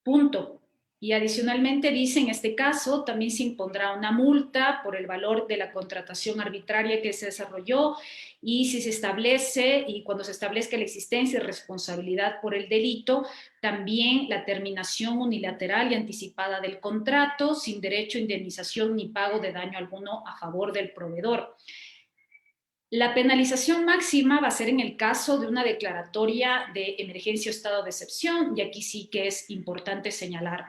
Speaker 5: Punto. Y adicionalmente dice, en este caso, también se impondrá una multa por el valor de la contratación arbitraria que se desarrolló y si se establece, y cuando se establezca la existencia de responsabilidad por el delito, también la terminación unilateral y anticipada del contrato sin derecho a indemnización ni pago de daño alguno a favor del proveedor. La penalización máxima va a ser en el caso de una declaratoria de emergencia o estado de excepción, y aquí sí que es importante señalar.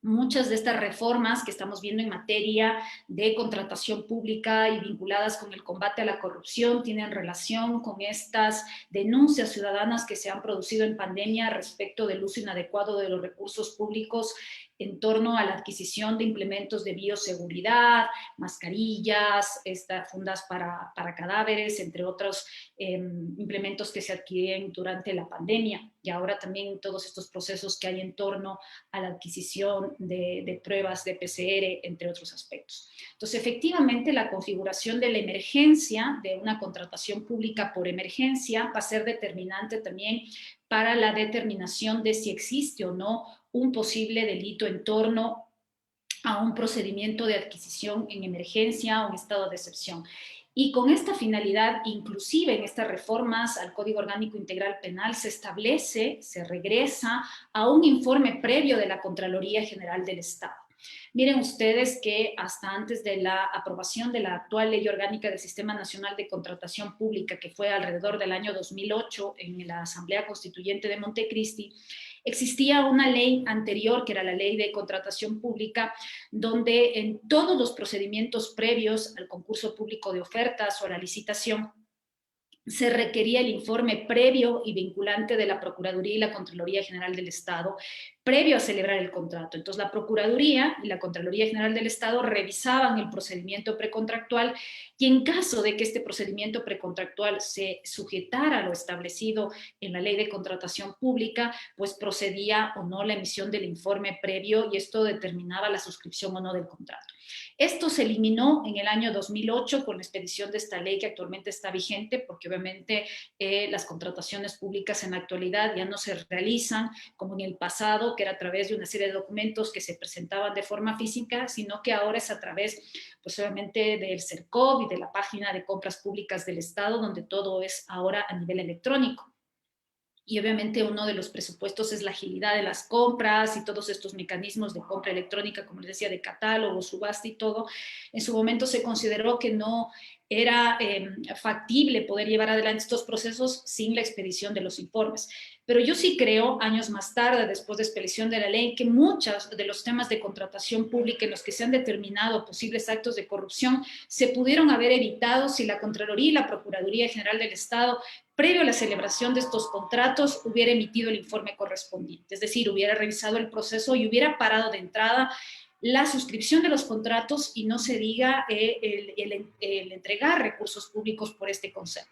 Speaker 5: Muchas de estas reformas que estamos viendo en materia de contratación pública y vinculadas con el combate a la corrupción tienen relación con estas denuncias ciudadanas que se han producido en pandemia respecto del uso inadecuado de los recursos públicos en torno a la adquisición de implementos de bioseguridad, mascarillas, fundas para cadáveres, entre otros implementos que se adquieren durante la pandemia, y ahora también todos estos procesos que hay en torno a la adquisición de pruebas de PCR, entre otros aspectos. Entonces, efectivamente, la configuración de la emergencia, de una contratación pública por emergencia, va a ser determinante también para la determinación de si existe o no un posible delito en torno a un procedimiento de adquisición en emergencia o en estado de excepción. Y con esta finalidad, inclusive en estas reformas al Código Orgánico Integral Penal, se establece, se regresa a un informe previo de la Contraloría General del Estado. Miren ustedes que hasta antes de la aprobación de la actual Ley Orgánica del Sistema Nacional de Contratación Pública, que fue alrededor del año 2008 en la Asamblea Constituyente de Montecristi, existía una ley anterior, que era la Ley de Contratación Pública, donde en todos los procedimientos previos al concurso público de ofertas o a la licitación, se requería el informe previo y vinculante de la Procuraduría y la Contraloría General del Estado, previo a celebrar el contrato. Entonces, la Procuraduría y la Contraloría General del Estado revisaban el procedimiento precontractual y en caso de que este procedimiento precontractual se sujetara a lo establecido en la Ley de Contratación Pública, pues procedía o no la emisión del informe previo y esto determinaba la suscripción o no del contrato. Esto se eliminó en el año 2008 con la expedición de esta ley que actualmente está vigente, porque obviamente las contrataciones públicas en la actualidad ya no se realizan como en el pasado, que era a través de una serie de documentos que se presentaban de forma física, sino que ahora es a través, pues obviamente, del CERCOV y de la página de compras públicas del Estado, donde todo es ahora a nivel electrónico. Y obviamente uno de los presupuestos es la agilidad de las compras y todos estos mecanismos de compra electrónica, como les decía, de catálogo, subasta y todo. En su momento se consideró que no era factible poder llevar adelante estos procesos sin la expedición de los informes. Pero yo sí creo, años más tarde, después de expedición de la ley, que muchos de los temas de contratación pública en los que se han determinado posibles actos de corrupción se pudieron haber evitado si la Contraloría y la Procuraduría General del Estado, previo a la celebración de estos contratos, hubiera emitido el informe correspondiente, es decir, hubiera revisado el proceso y hubiera parado de entrada la suscripción de los contratos y no se diga el entregar recursos públicos por este concepto.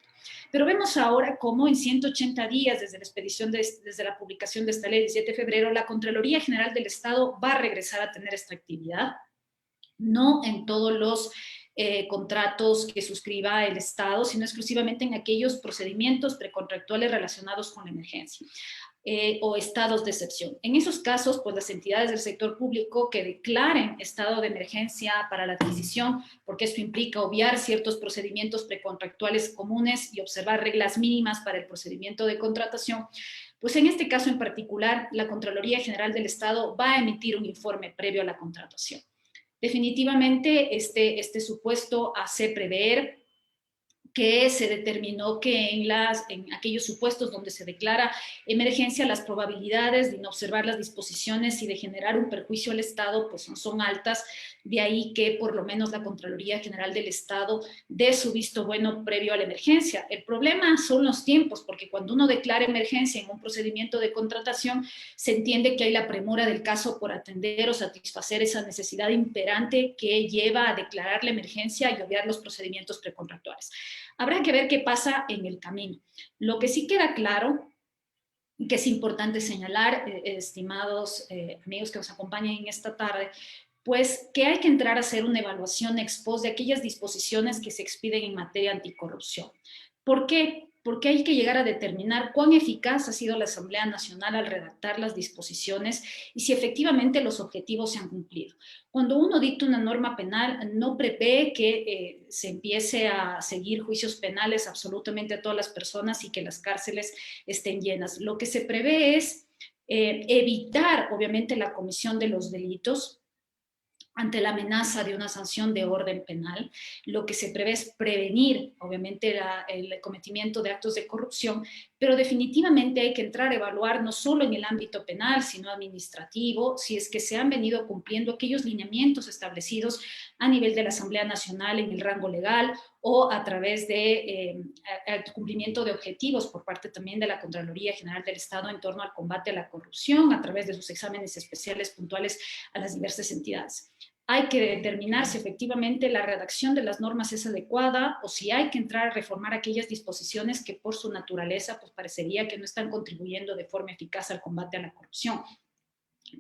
Speaker 5: Pero vemos ahora cómo en 180 días desde la expedición, desde la publicación de esta ley, el 17 de febrero, la Contraloría General del Estado va a regresar a tener esta actividad, no en todos los contratos que suscriba el Estado, sino exclusivamente en aquellos procedimientos precontractuales relacionados con la emergencia. O estados de excepción. En esos casos, pues las entidades del sector público que declaren estado de emergencia para la adquisición, porque esto implica obviar ciertos procedimientos precontractuales comunes y observar reglas mínimas para el procedimiento de contratación, pues en este caso en particular, la Contraloría General del Estado va a emitir un informe previo a la contratación. Definitivamente, este supuesto hace prever que se determinó que en aquellos supuestos donde se declara emergencia, las probabilidades de no observar las disposiciones y de generar un perjuicio al Estado pues no son altas, de ahí que por lo menos la Contraloría General del Estado dé su visto bueno previo a la emergencia. El problema son los tiempos, porque cuando uno declara emergencia en un procedimiento de contratación, se entiende que hay la premura del caso por atender o satisfacer esa necesidad imperante que lleva a declarar la emergencia y obviar los procedimientos precontractuales. Habrá que ver qué pasa en el camino. Lo que sí queda claro, y que es importante señalar, estimados amigos que nos acompañan en esta tarde, pues que hay que entrar a hacer una evaluación ex post de aquellas disposiciones que se expiden en materia anticorrupción. ¿Por qué? Porque hay que llegar a determinar cuán eficaz ha sido la Asamblea Nacional al redactar las disposiciones y si efectivamente los objetivos se han cumplido. Cuando uno dicta una norma penal, no prevé que se empiece a seguir juicios penales absolutamente a todas las personas y que las cárceles estén llenas. Lo que se prevé es evitar, obviamente, la comisión de los delitos ante la amenaza de una sanción de orden penal. Lo que se prevé es prevenir, obviamente, el cometimiento de actos de corrupción, pero definitivamente hay que entrar a evaluar no solo en el ámbito penal, sino administrativo, si es que se han venido cumpliendo aquellos lineamientos establecidos a nivel de la Asamblea Nacional en el rango legal o a través de cumplimiento de objetivos por parte también de la Contraloría General del Estado en torno al combate a la corrupción, a través de sus exámenes especiales puntuales a las diversas entidades. Hay que determinar si efectivamente la redacción de las normas es adecuada o si hay que entrar a reformar aquellas disposiciones que por su naturaleza pues parecería que no están contribuyendo de forma eficaz al combate a la corrupción.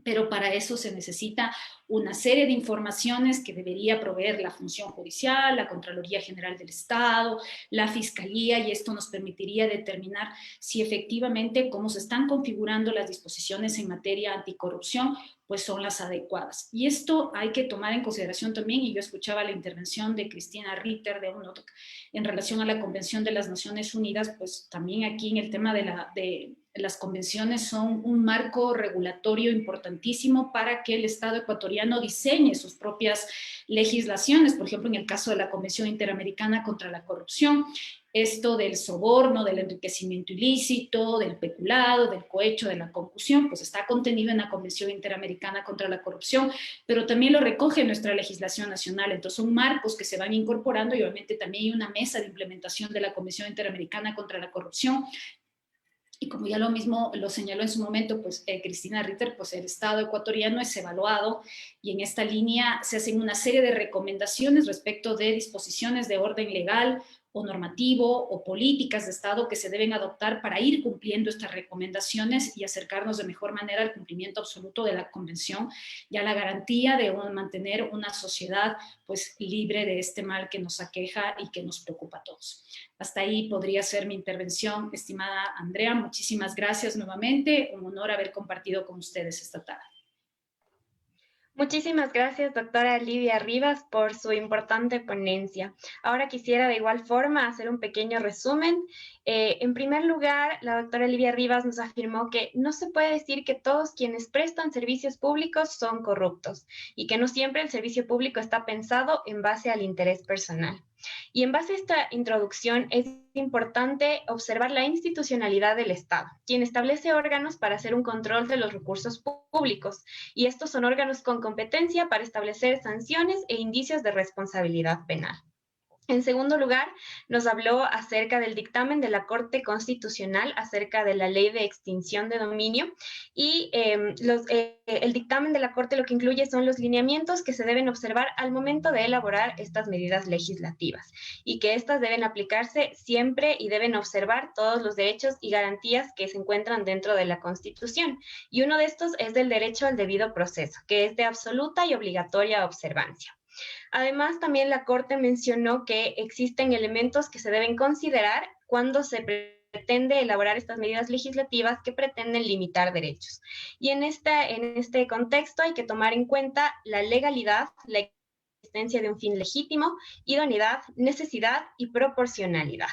Speaker 5: Pero para eso se necesita una serie de informaciones que debería proveer la función judicial, la Contraloría General del Estado, la Fiscalía, y esto nos permitiría determinar si efectivamente cómo se están configurando las disposiciones en materia anticorrupción, pues son las adecuadas. Y esto hay que tomar en consideración también, y yo escuchaba la intervención de Cristina Ritter de UNODC en relación a la Convención de las Naciones Unidas, pues también aquí en el tema de las convenciones son un marco regulatorio importantísimo para que el Estado ecuatoriano diseñe sus propias legislaciones. Por ejemplo, en el caso de la Convención Interamericana contra la Corrupción, esto del soborno, del enriquecimiento ilícito, del peculado, del cohecho, de la concusión, pues está contenido en la Convención Interamericana contra la Corrupción, pero también lo recoge nuestra legislación nacional. Entonces son marcos que se van incorporando y obviamente también hay una mesa de implementación de la Convención Interamericana contra la Corrupción. Y como ya lo mismo lo señaló en su momento, pues Cristina Ritter, pues el Estado ecuatoriano es evaluado y en esta línea se hacen una serie de recomendaciones respecto de disposiciones de orden legal o normativo o políticas de Estado que se deben adoptar para ir cumpliendo estas recomendaciones y acercarnos de mejor manera al cumplimiento absoluto de la Convención y a la garantía de mantener una sociedad pues libre de este mal que nos aqueja y que nos preocupa a todos. Hasta ahí podría ser mi intervención, estimada Andrea. Muchísimas gracias nuevamente. Un honor haber compartido con ustedes esta tarde.
Speaker 3: Muchísimas gracias, doctora Livia Rivas, por su importante ponencia. Ahora quisiera de igual forma hacer un pequeño resumen. En primer lugar, la doctora Livia Rivas nos afirmó que no se puede decir que todos quienes prestan servicios públicos son corruptos y que no siempre el servicio público está pensado en base al interés personal. Y en base a esta introducción es importante observar la institucionalidad del Estado, quien establece órganos para hacer un control de los recursos públicos, y estos son órganos con competencia para establecer sanciones e indicios de responsabilidad penal. En segundo lugar, nos habló acerca del dictamen de la Corte Constitucional acerca de la Ley de Extinción de Dominio y el dictamen de la Corte lo que incluye son los lineamientos que se deben observar al momento de elaborar estas medidas legislativas y que estas deben aplicarse siempre y deben observar todos los derechos y garantías que se encuentran dentro de la Constitución. Y uno de estos es del derecho al debido proceso, que es de absoluta y obligatoria observancia. Además, también la Corte mencionó que existen elementos que se deben considerar cuando se pretende elaborar estas medidas legislativas que pretenden limitar derechos. Y en este contexto hay que tomar en cuenta la legalidad, la existencia de un fin legítimo, idoneidad, necesidad y proporcionalidad.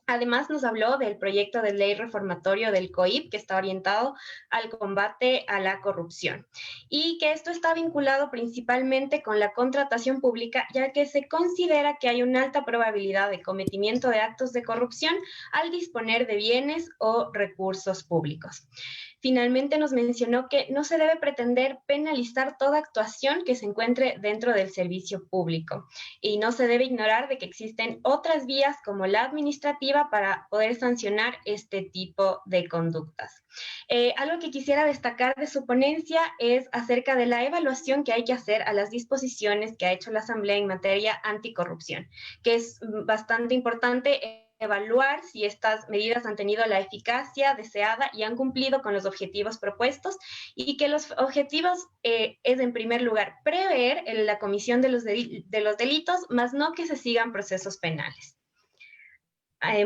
Speaker 3: Además, nos habló del proyecto de ley reformatorio del COIP, que está orientado al combate a la corrupción, y que esto está vinculado principalmente con la contratación pública, ya que se considera que hay una alta probabilidad de cometimiento de actos de corrupción al disponer de bienes o recursos públicos. Finalmente nos mencionó que no se debe pretender penalizar toda actuación que se encuentre dentro del servicio público y no se debe ignorar de que existen otras vías como la administrativa para poder sancionar este tipo de conductas. Algo que quisiera destacar de su ponencia es acerca de la evaluación que hay que hacer a las disposiciones que ha hecho la Asamblea en materia anticorrupción, que es bastante importante evaluar si estas medidas han tenido la eficacia deseada y han cumplido con los objetivos propuestos y que los objetivos es en primer lugar prever la comisión de los delitos, más no que se sigan procesos penales.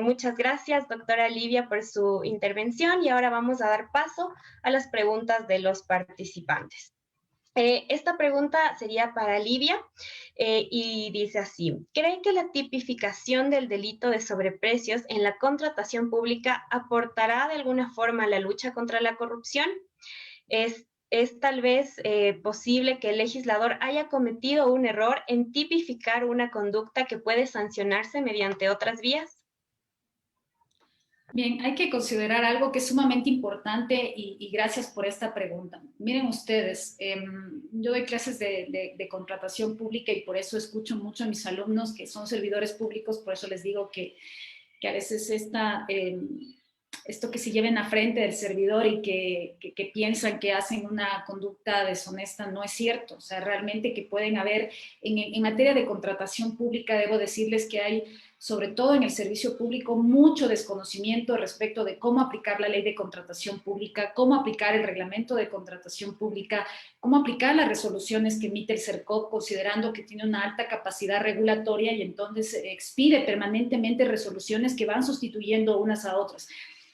Speaker 3: Muchas gracias, doctora Livia, por su intervención y ahora vamos a dar paso a las preguntas de los participantes. Esta pregunta sería para Livia y dice así: ¿cree que la tipificación del delito de sobreprecios en la contratación pública aportará de alguna forma a la lucha contra la corrupción? ¿Es tal vez posible que el legislador haya cometido un error en tipificar una conducta que puede sancionarse mediante otras vías?
Speaker 5: Bien, hay que considerar algo que es sumamente importante y gracias por esta pregunta. Miren ustedes, yo doy clases de contratación pública y por eso escucho mucho a mis alumnos que son servidores públicos, por eso les digo que a veces esto que se lleven a frente del servidor y que piensan que hacen una conducta deshonesta no es cierto. O sea, realmente que pueden haber, en materia de contratación pública, debo decirles que hay, sobre todo en el servicio público, mucho desconocimiento respecto de cómo aplicar la ley de contratación pública, cómo aplicar el reglamento de contratación pública, cómo aplicar las resoluciones que emite el CERCOP, considerando que tiene una alta capacidad regulatoria y entonces expide permanentemente resoluciones que van sustituyendo unas a otras.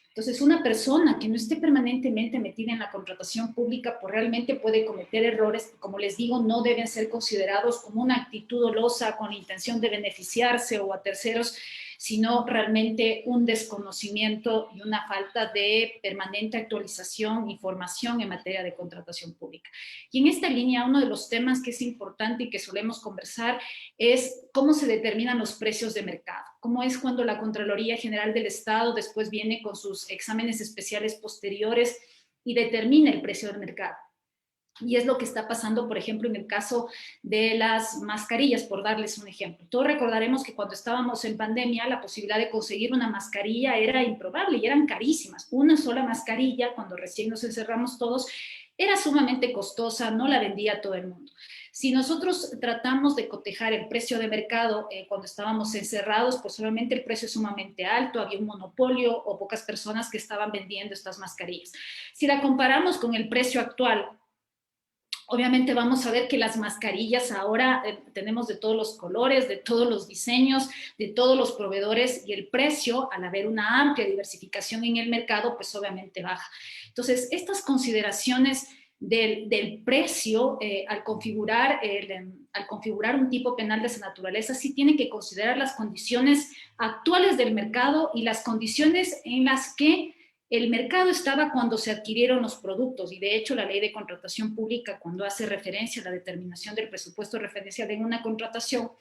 Speaker 5: Entonces, una persona que no esté permanentemente metida en la contratación pública, pues realmente puede cometer errores que, como les digo, no deben ser considerados como una actitud dolosa con la intención de beneficiarse o a terceros, sino realmente un desconocimiento y una falta de permanente actualización y formación en materia de contratación pública. Y en esta línea, uno de los temas que es importante y que solemos conversar es cómo se determinan los precios de mercado, cómo es cuando la Contraloría General del Estado después viene con sus exámenes especiales posteriores y determina el precio del mercado. Y es lo que está pasando, por ejemplo, en el caso de las mascarillas, por darles un ejemplo. Todos recordaremos que cuando estábamos en pandemia, la posibilidad de conseguir una mascarilla era improbable y eran carísimas. Una sola mascarilla, cuando recién nos encerramos todos, era sumamente costosa, no la vendía todo el mundo. Si nosotros tratamos de cotejar el precio de mercado cuando estábamos encerrados, pues obviamente el precio es sumamente alto, había un monopolio o pocas personas que estaban vendiendo estas mascarillas. Si la comparamos con el precio actual, obviamente vamos a ver que las mascarillas ahora tenemos de todos los colores, de todos los diseños, de todos los proveedores, y el precio, al haber una amplia diversificación en el mercado, pues obviamente baja. Entonces, estas consideraciones del precio al configurar un tipo penal de esa naturaleza, sí tienen que considerar las condiciones actuales del mercado y las condiciones en las que el mercado estaba cuando se adquirieron los productos, y de hecho la ley de contratación pública, cuando hace referencia a la determinación del presupuesto referencial en una contratación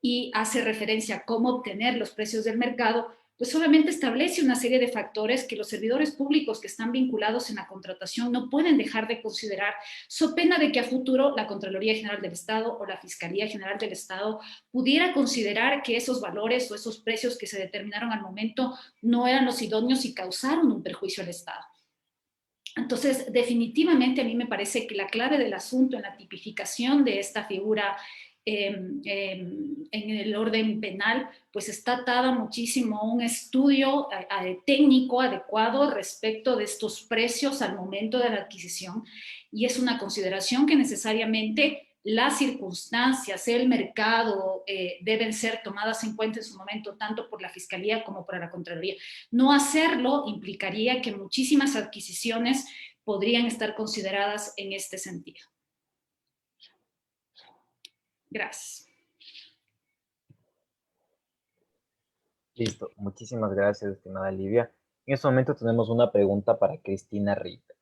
Speaker 5: y hace referencia a cómo obtener los precios del mercado, pues obviamente establece una serie de factores que los servidores públicos que están vinculados en la contratación no pueden dejar de considerar, so pena de que a futuro la Contraloría General del Estado o la Fiscalía General del Estado pudiera considerar que esos valores o esos precios que se determinaron al momento no eran los idóneos y causaron un perjuicio al Estado. Entonces, definitivamente a mí me parece que la clave del asunto en la tipificación de esta figura en el orden penal, pues está atada muchísimo a un estudio técnico adecuado respecto de estos precios al momento de la adquisición, y es una consideración que necesariamente las circunstancias, el mercado deben ser tomadas en cuenta en su momento, tanto por la Fiscalía como por la Contraloría. No hacerlo implicaría que muchísimas adquisiciones podrían estar consideradas en este sentido. Gracias.
Speaker 1: Listo, muchísimas gracias, estimada Livia. En este momento tenemos una pregunta para Cristina Rita.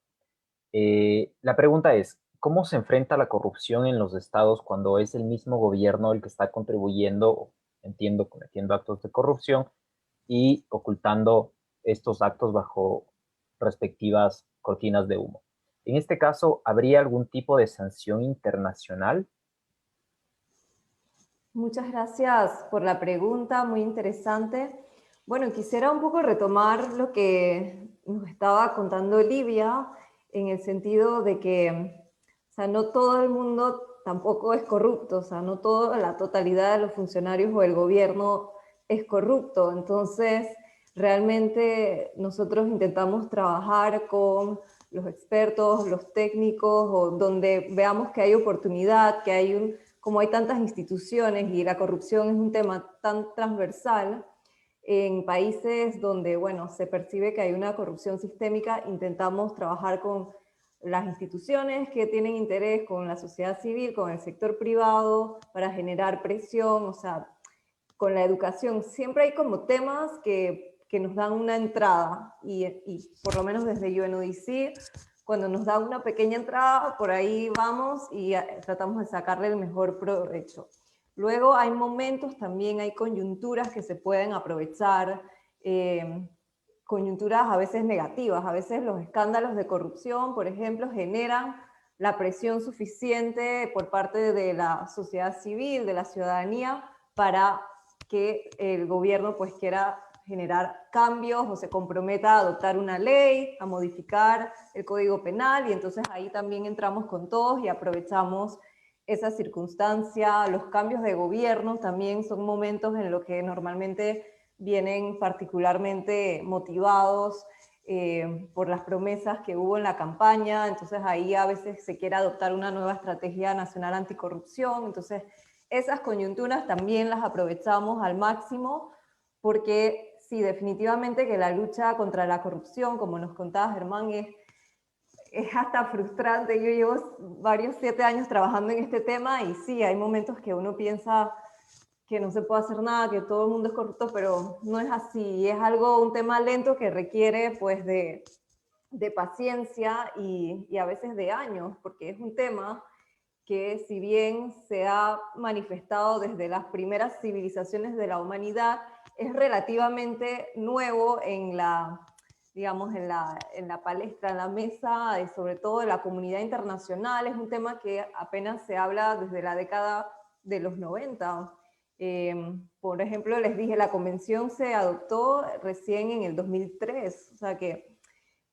Speaker 1: La pregunta es, ¿cómo se enfrenta la corrupción en los estados cuando es el mismo gobierno el que está contribuyendo, entiendo, cometiendo actos de corrupción y ocultando estos actos bajo respectivas cortinas de humo? En este caso, ¿habría algún tipo de sanción internacional?
Speaker 2: Muchas gracias por la pregunta, muy interesante. Bueno, quisiera un poco retomar lo que nos estaba contando Livia, en el sentido de que, o sea, no todo el mundo tampoco es corrupto, o sea, no toda la totalidad de los funcionarios o el gobierno es corrupto. Entonces, realmente nosotros intentamos trabajar con los expertos, los técnicos, o donde veamos que hay oportunidad, que hay como hay tantas instituciones y la corrupción es un tema tan transversal, en países donde, bueno, se percibe que hay una corrupción sistémica, intentamos trabajar con las instituciones que tienen interés, con la sociedad civil, con el sector privado, para generar presión, o sea, con la educación. Siempre hay como temas que nos dan una entrada, y por lo menos desde UNODC, cuando nos da una pequeña entrada, por ahí vamos y tratamos de sacarle el mejor provecho. Luego hay momentos, también hay coyunturas que se pueden aprovechar, coyunturas a veces negativas. A veces los escándalos de corrupción, por ejemplo, generan la presión suficiente por parte de la sociedad civil, de la ciudadanía, para que el gobierno pues quiera generar cambios o se comprometa a adoptar una ley, a modificar el Código Penal, y entonces ahí también entramos con todos y aprovechamos esa circunstancia. Los cambios de gobierno también son momentos en los que normalmente vienen particularmente motivados por las promesas que hubo en la campaña, entonces ahí a veces se quiere adoptar una nueva estrategia nacional anticorrupción, entonces esas coyunturas también las aprovechamos al máximo, porque sí, definitivamente que la lucha contra la corrupción, como nos contaba Germán, es hasta frustrante. Yo llevo varios 7 años trabajando en este tema y sí, hay momentos que uno piensa, que no se puede hacer nada, que todo el mundo es corrupto, pero no es así. Es algo, un tema lento que requiere pues de paciencia y a veces de años, porque es un tema que si bien se ha manifestado desde las primeras civilizaciones de la humanidad, es relativamente nuevo en la, digamos, en la palestra, en la mesa, sobre todo de la comunidad internacional. Es un tema que apenas se habla desde la década de los 90. Por ejemplo, les dije, la convención se adoptó recién en el 2003, o sea que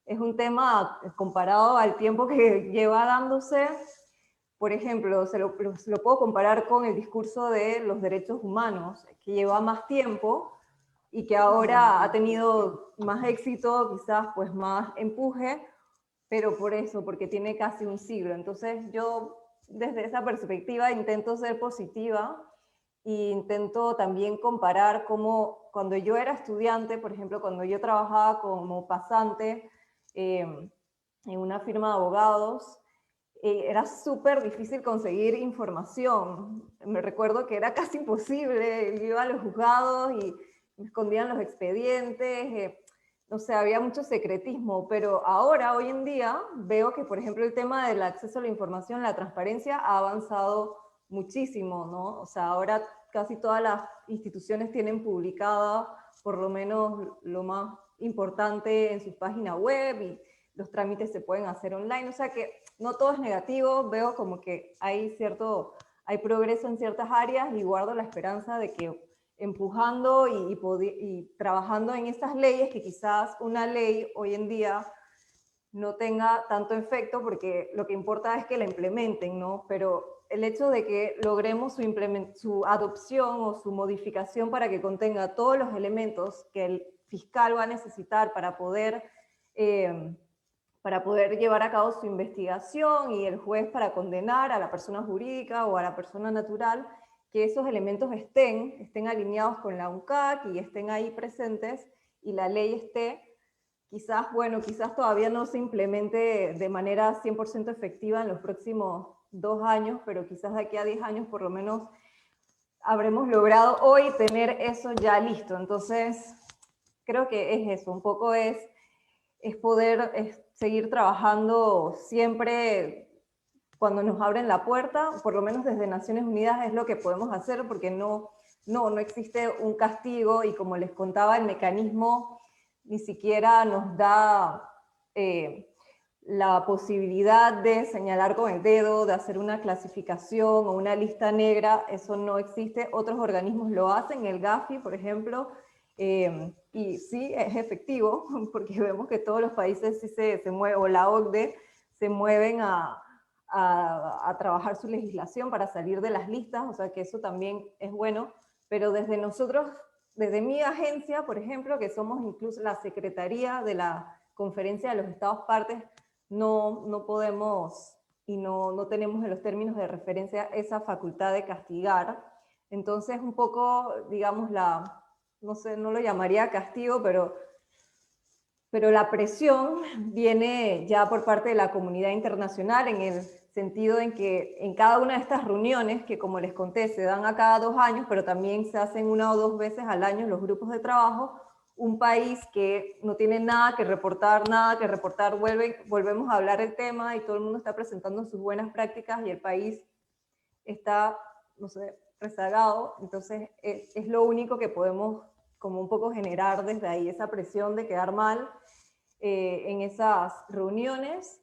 Speaker 2: es un tema comparado al tiempo que lleva dándose. Por ejemplo, se lo puedo comparar con el discurso de los derechos humanos, que lleva más tiempo y que ahora ha tenido más éxito, quizás pues más empuje, pero por eso, porque tiene casi un siglo. Entonces yo desde esa perspectiva intento ser positiva e intento también comparar cómo cuando yo era estudiante, por ejemplo, cuando yo trabajaba como pasante en una firma de abogados, era súper difícil conseguir información. Me recuerdo que era casi imposible. Yo iba a los juzgados y me escondían los expedientes. No sé, había mucho secretismo, pero ahora, hoy en día, veo que, por ejemplo, el tema del acceso a la información, la transparencia, ha avanzado muchísimo, ¿no? O sea, ahora casi todas las instituciones tienen publicada por lo menos lo más importante en su página web y los trámites se pueden hacer online, o sea que no todo es negativo, veo como que hay progreso en ciertas áreas y guardo la esperanza de que empujando y trabajando en estas leyes, que quizás una ley hoy en día no tenga tanto efecto, porque lo que importa es que la implementen, ¿no? Pero el hecho de que logremos su adopción o su modificación para que contenga todos los elementos que el fiscal va a necesitar para poder llevar a cabo su investigación y el juez para condenar a la persona jurídica o a la persona natural, que esos elementos estén alineados con la UNCAC y estén ahí presentes y la ley esté, quizás todavía no se implemente de manera 100% efectiva en los próximos 2 años, pero quizás de aquí a 10 años por lo menos habremos logrado hoy tener eso ya listo. Entonces, creo que es eso, un poco es poder seguir trabajando siempre cuando nos abren la puerta, por lo menos desde Naciones Unidas es lo que podemos hacer, porque no existe un castigo, y como les contaba, el mecanismo ni siquiera nos da la posibilidad de señalar con el dedo, de hacer una clasificación o una lista negra. Eso no existe. Otros organismos lo hacen, el Gafi, por ejemplo, y sí, es efectivo, porque vemos que todos los países sí se mueven, o la OCDE, se mueven a trabajar su legislación para salir de las listas, o sea que eso también es bueno, pero desde nosotros, desde mi agencia, por ejemplo, que somos incluso la secretaría de la Conferencia de los Estados Partes, no podemos y no tenemos en los términos de referencia esa facultad de castigar. Entonces, un poco, digamos, no sé, no lo llamaría castigo, pero la presión viene ya por parte de la comunidad internacional, en el sentido en que en cada una de estas reuniones, que como les conté, se dan a cada 2 años, pero también se hacen 1 o 2 veces al año los grupos de trabajo, un país que no tiene nada que reportar, volvemos a hablar del tema y todo el mundo está presentando sus buenas prácticas y el país está, no sé, rezagado. Entonces es lo único que podemos como un poco generar desde ahí, esa presión de quedar mal en esas reuniones.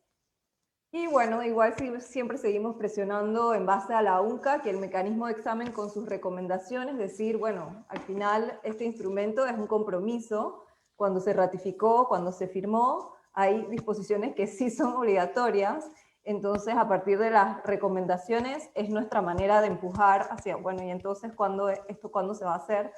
Speaker 2: Y bueno, igual siempre seguimos presionando en base a la UNCA, que el mecanismo de examen con sus recomendaciones, decir, bueno, al final este instrumento es un compromiso. Cuando se ratificó, cuando se firmó, hay disposiciones que sí son obligatorias. Entonces, a partir de las recomendaciones, es nuestra manera de empujar hacia, bueno, y entonces, ¿cuándo se va a hacer?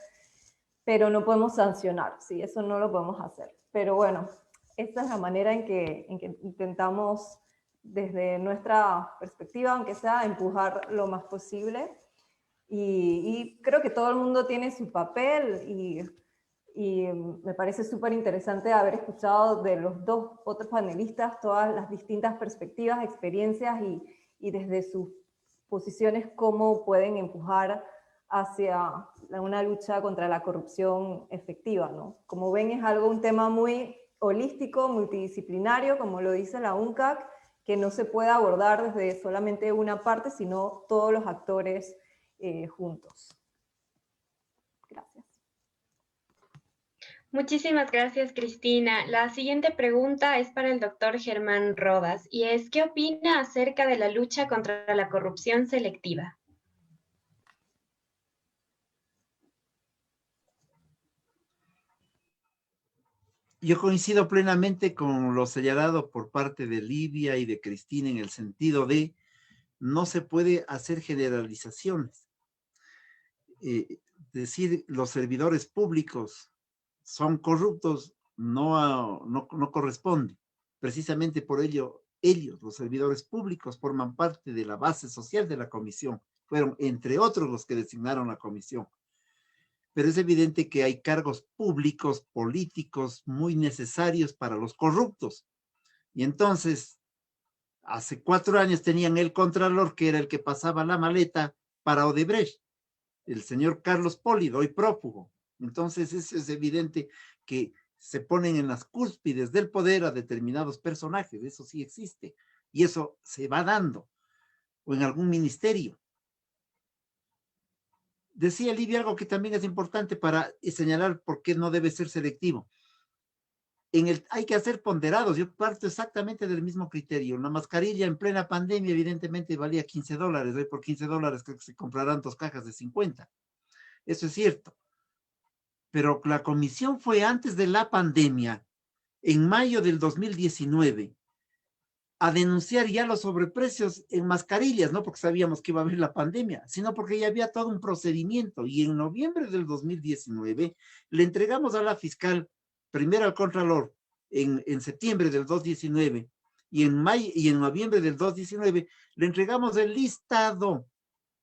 Speaker 2: Pero no podemos sancionar, sí, eso no lo podemos hacer. Pero bueno, esta es la manera en que intentamos, desde nuestra perspectiva, aunque sea, empujar lo más posible. Y creo que todo el mundo tiene su papel, y me parece súper interesante haber escuchado de los 2 otros panelistas todas las distintas perspectivas, experiencias y desde sus posiciones cómo pueden empujar hacia una lucha contra la corrupción efectiva, ¿no? Como ven, es un tema muy holístico, multidisciplinario, como lo dice la UNCAC, que no se puede abordar desde solamente una parte, sino todos los actores juntos. Gracias.
Speaker 3: Muchísimas gracias, Cristina. La siguiente pregunta es para el doctor Germán Rodas y es, ¿qué opina acerca de la lucha contra la corrupción selectiva?
Speaker 4: Yo coincido plenamente con lo señalado por parte de Livia y de Cristina en el sentido de no se puede hacer generalizaciones. Decir los servidores públicos son corruptos no corresponde. Precisamente por ello, ellos, los servidores públicos, forman parte de la base social de la comisión. Fueron, entre otros, los que designaron la comisión. Pero es evidente que hay cargos públicos, políticos, muy necesarios para los corruptos. Y entonces, hace 4 años tenían el contralor, que era el que pasaba la maleta para Odebrecht, el señor Carlos Pólido, hoy prófugo. Entonces, es evidente que se ponen en las cúspides del poder a determinados personajes, eso sí existe, y eso se va dando, o en algún ministerio. Decía Livia algo que también es importante para señalar por qué no debe ser selectivo. Hay que hacer ponderados. Yo parto exactamente del mismo criterio. Una mascarilla en plena pandemia evidentemente valía $15. Hoy por $15 creo que se comprarán 2 cajas de 50. Eso es cierto. Pero la comisión fue antes de la pandemia, en mayo del 2019, a denunciar ya los sobreprecios en mascarillas, no porque sabíamos que iba a haber la pandemia, sino porque ya había todo un procedimiento. Y en noviembre del 2019 le entregamos a la fiscal, primero al contralor, en septiembre del 2019, y en noviembre del 2019 le entregamos el listado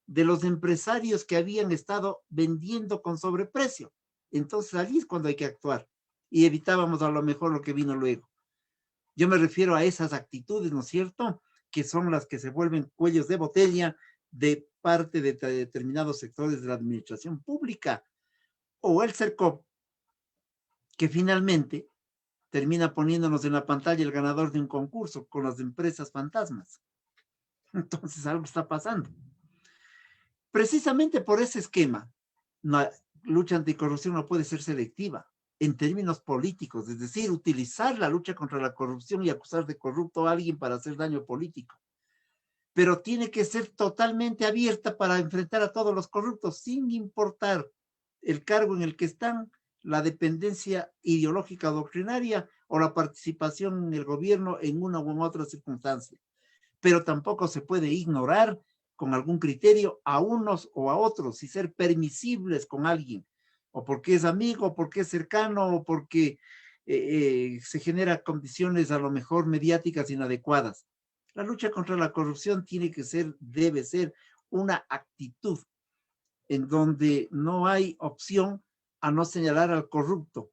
Speaker 4: de los empresarios que habían estado vendiendo con sobreprecio. Entonces allí es cuando hay que actuar, y evitábamos a lo mejor lo que vino luego. Yo me refiero a esas actitudes, ¿no es cierto?, que son las que se vuelven cuellos de botella de parte de determinados sectores de la administración pública, o el CERCOP, que finalmente termina poniéndonos en la pantalla el ganador de un concurso con las empresas fantasmas. Entonces algo está pasando. Precisamente por ese esquema, la lucha anticorrupción no puede ser selectiva en términos políticos, es decir, utilizar la lucha contra la corrupción y acusar de corrupto a alguien para hacer daño político. Pero tiene que ser totalmente abierta para enfrentar a todos los corruptos, sin importar el cargo en el que están, la dependencia ideológica o doctrinaria o la participación en el gobierno en una u otra circunstancia. Pero tampoco se puede ignorar con algún criterio a unos o a otros y ser permisibles con alguien, o porque es amigo, o porque es cercano, o porque se genera condiciones a lo mejor mediáticas inadecuadas. La lucha contra la corrupción debe ser una actitud en donde no hay opción a no señalar al corrupto,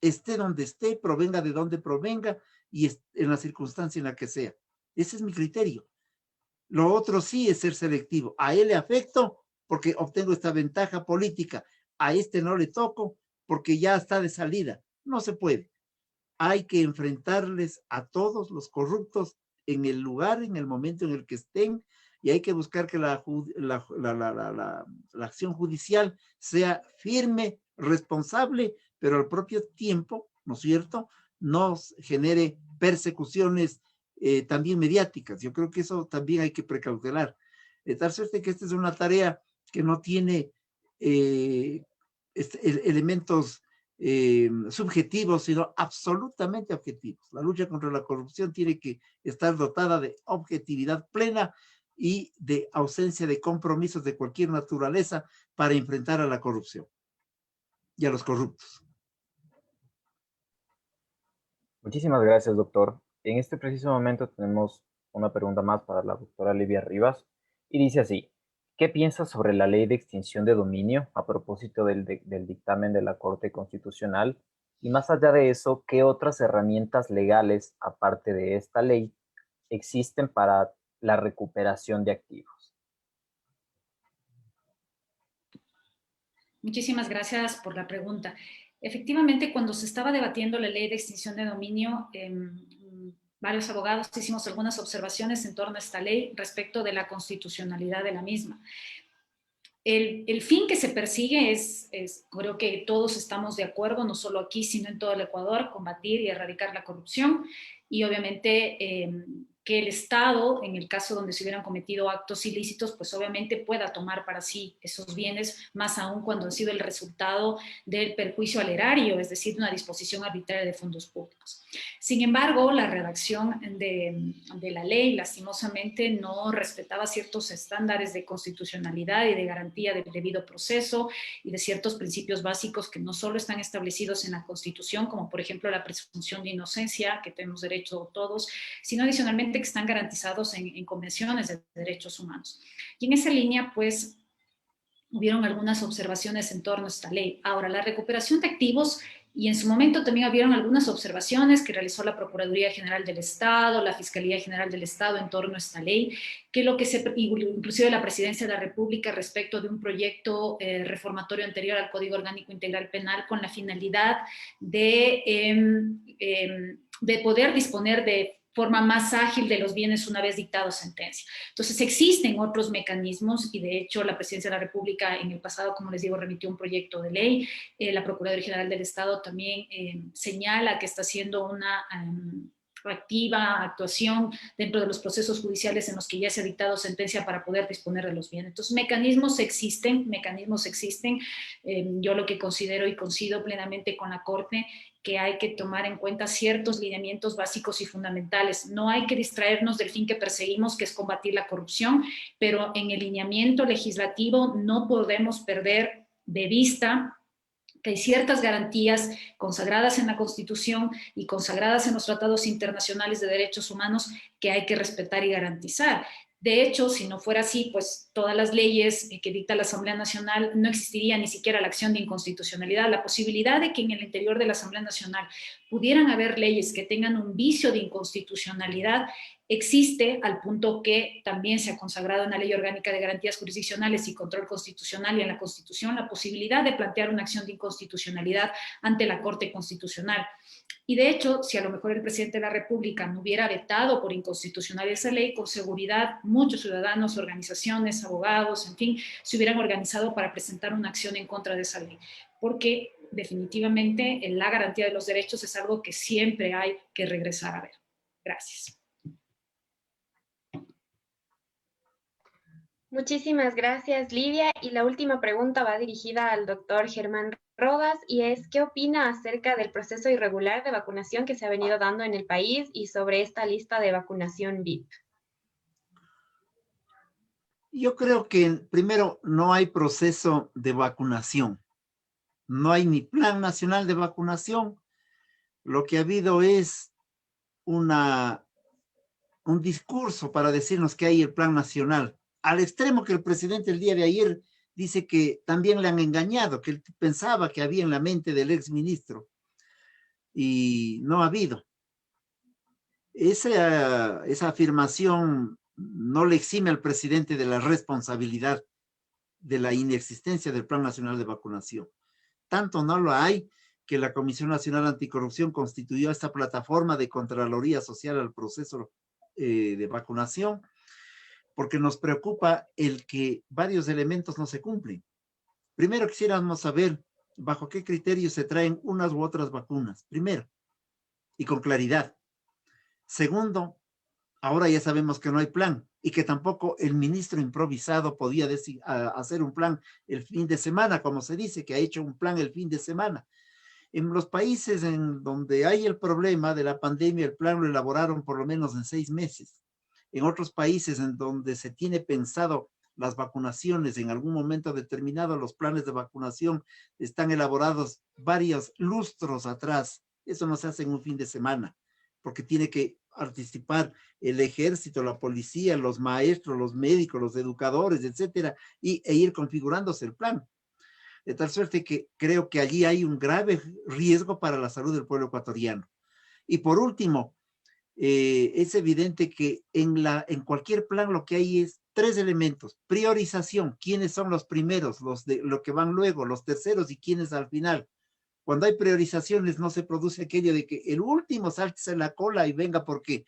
Speaker 4: esté donde esté, provenga de donde provenga y en la circunstancia en la que sea. Ese es mi criterio. Lo otro sí es ser selectivo. A él le afecto porque obtengo esta ventaja política. A este no le toco porque ya está de salida. No se puede. Hay que enfrentarles a todos los corruptos en el lugar, en el momento en el que estén, y hay que buscar que la acción judicial sea firme, responsable, pero al propio tiempo, ¿no es cierto?, no genere persecuciones también mediáticas. Yo creo que eso también hay que precautelar. De tal suerte que esta es una tarea que no tiene elementos subjetivos, sino absolutamente objetivos. La lucha contra la corrupción tiene que estar dotada de objetividad plena y de ausencia de compromisos de cualquier naturaleza para enfrentar a la corrupción y a los corruptos.
Speaker 1: Muchísimas gracias, doctor. En este preciso momento tenemos una pregunta más para la doctora Livia Rivas y dice así: ¿qué piensas sobre la ley de extinción de dominio a propósito del dictamen de la Corte Constitucional? Y más allá de eso, ¿qué otras herramientas legales, aparte de esta ley, existen para la recuperación de activos?
Speaker 5: Muchísimas gracias por la pregunta. Efectivamente, cuando se estaba debatiendo la ley de extinción de dominio, varios abogados hicimos algunas observaciones en torno a esta ley respecto de la constitucionalidad de la misma. El fin que se persigue creo que todos estamos de acuerdo, no solo aquí, sino en todo el Ecuador, combatir y erradicar la corrupción y obviamente que el Estado, en el caso donde se hubieran cometido actos ilícitos, pues obviamente pueda tomar para sí esos bienes, más aún cuando ha sido el resultado del perjuicio al erario, es decir, una disposición arbitraria de fondos públicos. Sin embargo, la redacción de la ley, lastimosamente, no respetaba ciertos estándares de constitucionalidad y de garantía del debido proceso y de ciertos principios básicos que no solo están establecidos en la Constitución, como por ejemplo la presunción de inocencia, que tenemos derecho todos, sino adicionalmente que están garantizados en convenciones de derechos humanos. Y en esa línea, pues, hubieron algunas observaciones en torno a esta ley. Ahora, la recuperación de activos, y en su momento también hubieron algunas observaciones que realizó la Procuraduría General del Estado, la Fiscalía General del Estado en torno a esta ley, que lo que inclusive la Presidencia de la República respecto de un proyecto reformatorio anterior al Código Orgánico Integral Penal con la finalidad de poder disponer de forma más ágil de los bienes una vez dictado sentencia. Entonces existen otros mecanismos y de hecho la Presidencia de la República en el pasado, como les digo, remitió un proyecto de ley. La Procuraduría General del Estado también señala que está haciendo una activa actuación dentro de los procesos judiciales en los que ya se ha dictado sentencia para poder disponer de los bienes. Entonces mecanismos existen. Yo lo que considero y coincido plenamente con la Corte que hay que tomar en cuenta ciertos lineamientos básicos y fundamentales. No hay que distraernos del fin que perseguimos, que es combatir la corrupción, pero en el lineamiento legislativo no podemos perder de vista que hay ciertas garantías consagradas en la Constitución y consagradas en los tratados internacionales de derechos humanos que hay que respetar y garantizar. De hecho, si no fuera así, pues todas las leyes que dicta la Asamblea Nacional no existiría ni siquiera la acción de inconstitucionalidad. La posibilidad de que en el interior de la Asamblea Nacional pudieran haber leyes que tengan un vicio de inconstitucionalidad existe, al punto que también se ha consagrado en la Ley Orgánica de Garantías Jurisdiccionales y Control Constitucional y en la Constitución la posibilidad de plantear una acción de inconstitucionalidad ante la Corte Constitucional. Y de hecho, si a lo mejor el presidente de la República no hubiera vetado por inconstitucional esa ley, con seguridad muchos ciudadanos, organizaciones, abogados, en fin, se hubieran organizado para presentar una acción en contra de esa ley. Porque definitivamente la garantía de los derechos es algo que siempre hay que regresar a ver. Gracias.
Speaker 3: Muchísimas gracias, Lidia. Y la última pregunta va dirigida al doctor Germán Rodas y es, ¿qué opina acerca del proceso irregular de vacunación que se ha venido dando en el país y sobre esta lista de vacunación VIP?
Speaker 4: Yo creo que primero no hay proceso de vacunación. No hay ni plan nacional de vacunación. Lo que ha habido es un discurso para decirnos que hay el plan nacional. Al extremo que el presidente el día de ayer dice que también le han engañado, que él pensaba que había en la mente del exministro y no ha habido. Esa afirmación no le exime al presidente de la responsabilidad de la inexistencia del Plan Nacional de Vacunación. Tanto no lo hay que la Comisión Nacional Anticorrupción constituyó esta plataforma de Contraloría Social al proceso de vacunación, porque nos preocupa el que varios elementos no se cumplen. Primero quisiéramos saber bajo qué criterios se traen unas u otras vacunas, primero, y con claridad. Segundo, ahora ya sabemos que no hay plan y que tampoco el ministro improvisado podía hacer un plan el fin de semana, como se dice, que ha hecho un plan el fin de semana. En los países en donde hay el problema de la pandemia, el plan lo elaboraron por lo menos en 6 meses. En otros países en donde se tiene pensado las vacunaciones en algún momento determinado, los planes de vacunación están elaborados varios lustros atrás. Eso no se hace en un fin de semana, porque tiene que participar el ejército, la policía, los maestros, los médicos, los educadores, etcétera, e ir configurándose el plan. De tal suerte que creo que allí hay un grave riesgo para la salud del pueblo ecuatoriano. Y por último, es evidente que en cualquier plan lo que hay es 3 elementos. Priorización, quiénes son los primeros, los que van luego, los terceros y quiénes al final. Cuando hay priorizaciones no se produce aquello de que el último salte en la cola y venga porque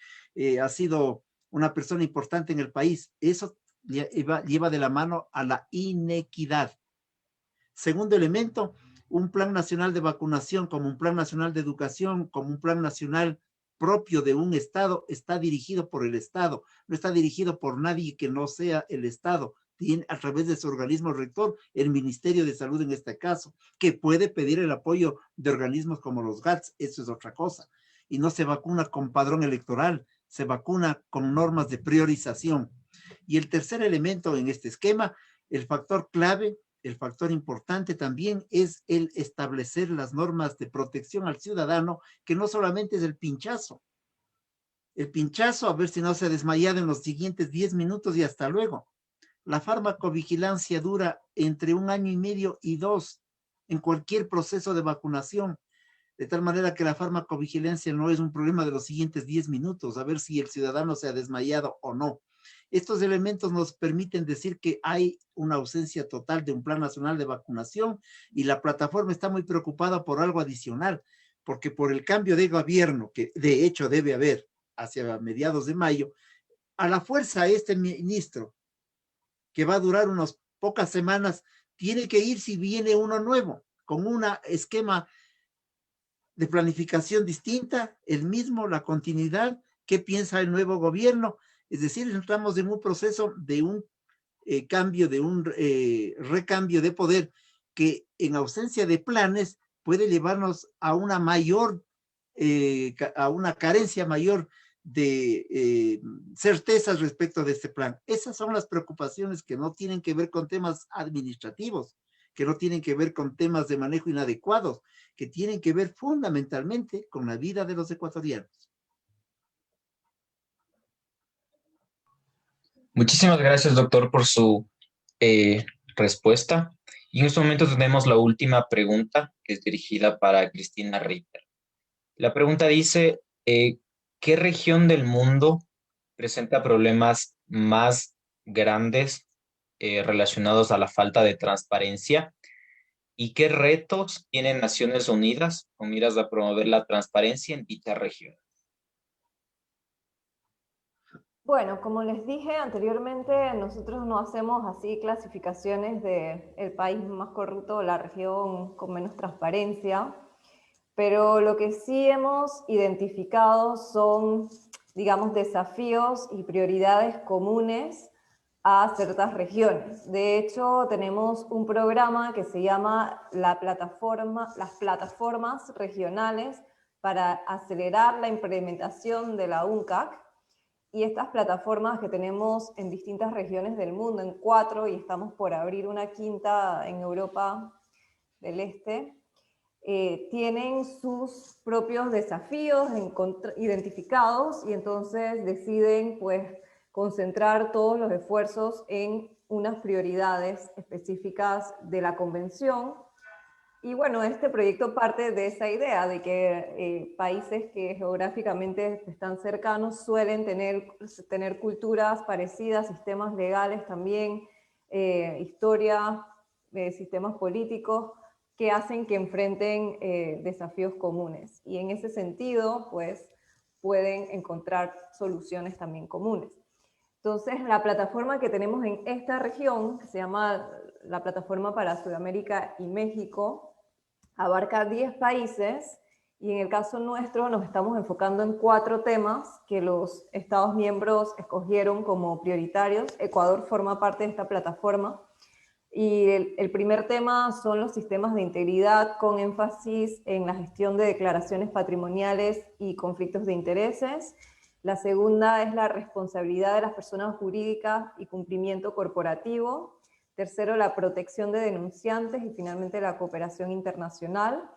Speaker 4: ha sido una persona importante en el país. Eso lleva de la mano a la inequidad. Segundo elemento, un plan nacional de vacunación, como un plan nacional de educación, como un plan nacional propio de un Estado, está dirigido por el Estado, no está dirigido por nadie que no sea el Estado. Tiene a través de su organismo rector, el Ministerio de Salud en este caso, que puede pedir el apoyo de organismos como los GATS, eso es otra cosa. Y no se vacuna con padrón electoral, se vacuna con normas de priorización. Y el tercer elemento en este esquema, el factor clave, el factor importante también es el establecer las normas de protección al ciudadano, que no solamente es el pinchazo. El pinchazo, a ver si no se ha desmayado en los siguientes 10 minutos y hasta luego. La farmacovigilancia dura entre 1 año y medio y 2 en cualquier proceso de vacunación, de tal manera que la farmacovigilancia no es un problema de los siguientes 10 minutos, a ver si el ciudadano se ha desmayado o no. Estos elementos nos permiten decir que hay una ausencia total de un plan nacional de vacunación y la plataforma está muy preocupada por algo adicional, porque por el cambio de gobierno, que de hecho debe haber hacia mediados de mayo, a la fuerza este ministro, que va a durar unas pocas semanas, tiene que ir si viene uno nuevo, con un esquema de planificación distinta, el mismo, la continuidad, qué piensa el nuevo gobierno. Es decir, entramos en un proceso de un cambio, de un recambio de poder que en ausencia de planes puede llevarnos a una mayor, a una carencia mayor de certezas respecto de este plan. Esas son las preocupaciones que no tienen que ver con temas administrativos, que no tienen que ver con temas de manejo inadecuados, que tienen que ver fundamentalmente con la vida de los ecuatorianos.
Speaker 1: Muchísimas gracias, doctor, por su respuesta. Y en este momento tenemos la última pregunta, que es dirigida para Cristina Ritter. La pregunta dice, ¿qué región del mundo presenta problemas más grandes relacionados a la falta de transparencia? ¿Y qué retos tienen Naciones Unidas con miras a promover la transparencia en dicha región?
Speaker 2: Bueno, como les dije anteriormente, nosotros no hacemos así clasificaciones de el país más corrupto o la región con menos transparencia, pero lo que sí hemos identificado son, digamos, desafíos y prioridades comunes a ciertas regiones. De hecho, tenemos un programa que se llama las plataformas regionales para acelerar la implementación de la UNCAC. Y estas plataformas que tenemos en distintas regiones del mundo, en 4, y estamos por abrir una 5ª en Europa del Este, tienen sus propios desafíos identificados y entonces deciden pues concentrar todos los esfuerzos en unas prioridades específicas de la convención. Y bueno, este proyecto parte de esa idea de que países que geográficamente están cercanos suelen tener culturas parecidas, sistemas legales también, historia, sistemas políticos, que hacen que enfrenten desafíos comunes. Y en ese sentido, pues, pueden encontrar soluciones también comunes. Entonces, la plataforma que tenemos en esta región, que se llama la Plataforma para Sudamérica y México, abarca 10 países y en el caso nuestro nos estamos enfocando en 4 temas que los Estados miembros escogieron como prioritarios. Ecuador forma parte de esta plataforma y el primer tema son los sistemas de integridad con énfasis en la gestión de declaraciones patrimoniales y conflictos de intereses. La segunda es la responsabilidad de las personas jurídicas y cumplimiento corporativo. Tercero, la protección de denunciantes y finalmente la cooperación internacional.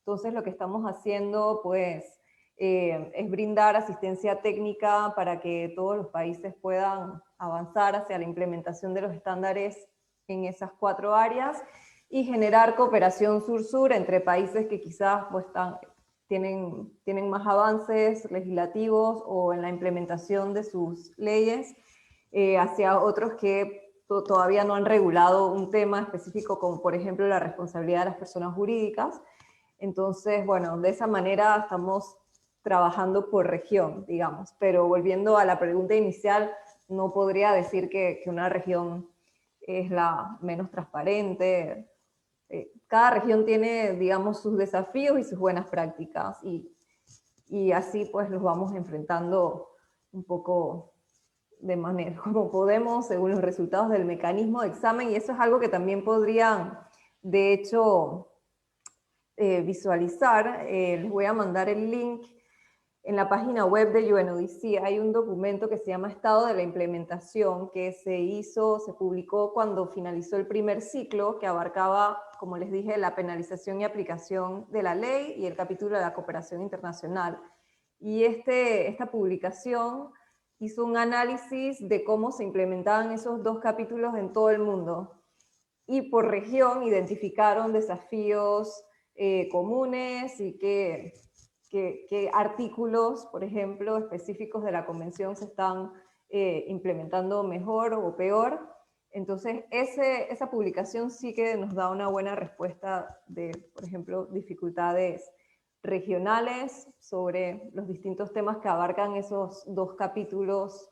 Speaker 2: Entonces lo que estamos haciendo pues es brindar asistencia técnica para que todos los países puedan avanzar hacia la implementación de los estándares en esas 4 áreas y generar cooperación sur-sur entre países que quizás pues, tienen más avances legislativos o en la implementación de sus leyes hacia otros que todavía no han regulado un tema específico, como por ejemplo la responsabilidad de las personas jurídicas. Entonces, bueno, de esa manera estamos trabajando por región, digamos. Pero volviendo a la pregunta inicial, no podría decir que una región es la menos transparente. Cada región tiene, digamos, sus desafíos y sus buenas prácticas, y así pues los vamos enfrentando un poco de manera como podemos, según los resultados del mecanismo de examen, y eso es algo que también podrían, de hecho, visualizar. Les voy a mandar el link. En la página web de UNODC hay un documento que se llama Estado de la Implementación, que se publicó cuando finalizó el primer ciclo, que abarcaba, como les dije, la penalización y aplicación de la ley y el capítulo de la cooperación internacional. Y esta publicación hizo un análisis de cómo se implementaban esos dos capítulos en todo el mundo. Y por región identificaron desafíos comunes y qué artículos, por ejemplo, específicos de la convención se están implementando mejor o peor. Entonces, esa publicación sí que nos da una buena respuesta de, por ejemplo, dificultades regionales sobre los distintos temas que abarcan esos dos capítulos.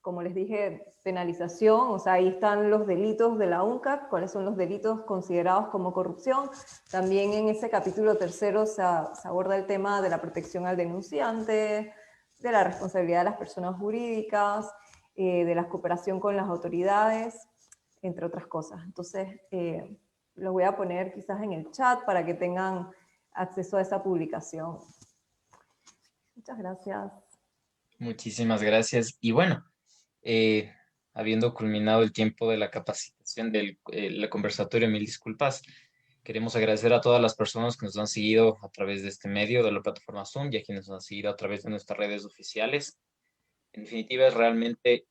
Speaker 2: Como les dije, penalización, o sea, ahí están los delitos de la UNCAC, cuáles son los delitos considerados como corrupción. También en ese capítulo tercero se aborda el tema de la protección al denunciante, de la responsabilidad de las personas jurídicas, de la cooperación con las autoridades, entre otras cosas. Entonces, los voy a poner quizás en el chat para que tengan acceso a esa publicación. Muchas gracias.
Speaker 1: Muchísimas gracias. Y bueno, habiendo culminado el tiempo de la capacitación del conversatorio, mil disculpas, queremos agradecer a todas las personas que nos han seguido a través de este medio, de la plataforma Zoom, y a quienes nos han seguido a través de nuestras redes oficiales. En definitiva, es realmente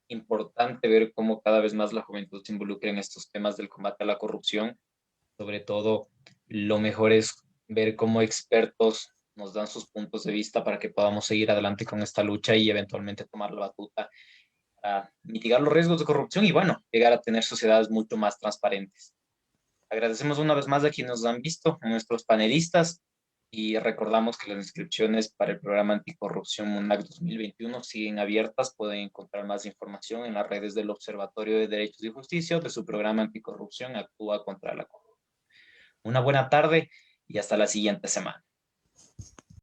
Speaker 1: importante ver cómo cada vez más la juventud se involucra en estos temas del combate a la corrupción. Sobre todo, lo mejor es ver cómo expertos nos dan sus puntos de vista para que podamos seguir adelante con esta lucha y eventualmente tomar la batuta para mitigar los riesgos de corrupción y, bueno, llegar a tener sociedades mucho más transparentes. Agradecemos una vez más a quienes nos han visto, a nuestros panelistas, y recordamos que las inscripciones para el programa Anticorrupción MUNAC 2021 siguen abiertas. Pueden encontrar más información en las redes del Observatorio de Derechos y Justicia de su programa Anticorrupción Actúa contra la Corrupción. Una buena tarde y hasta la siguiente semana.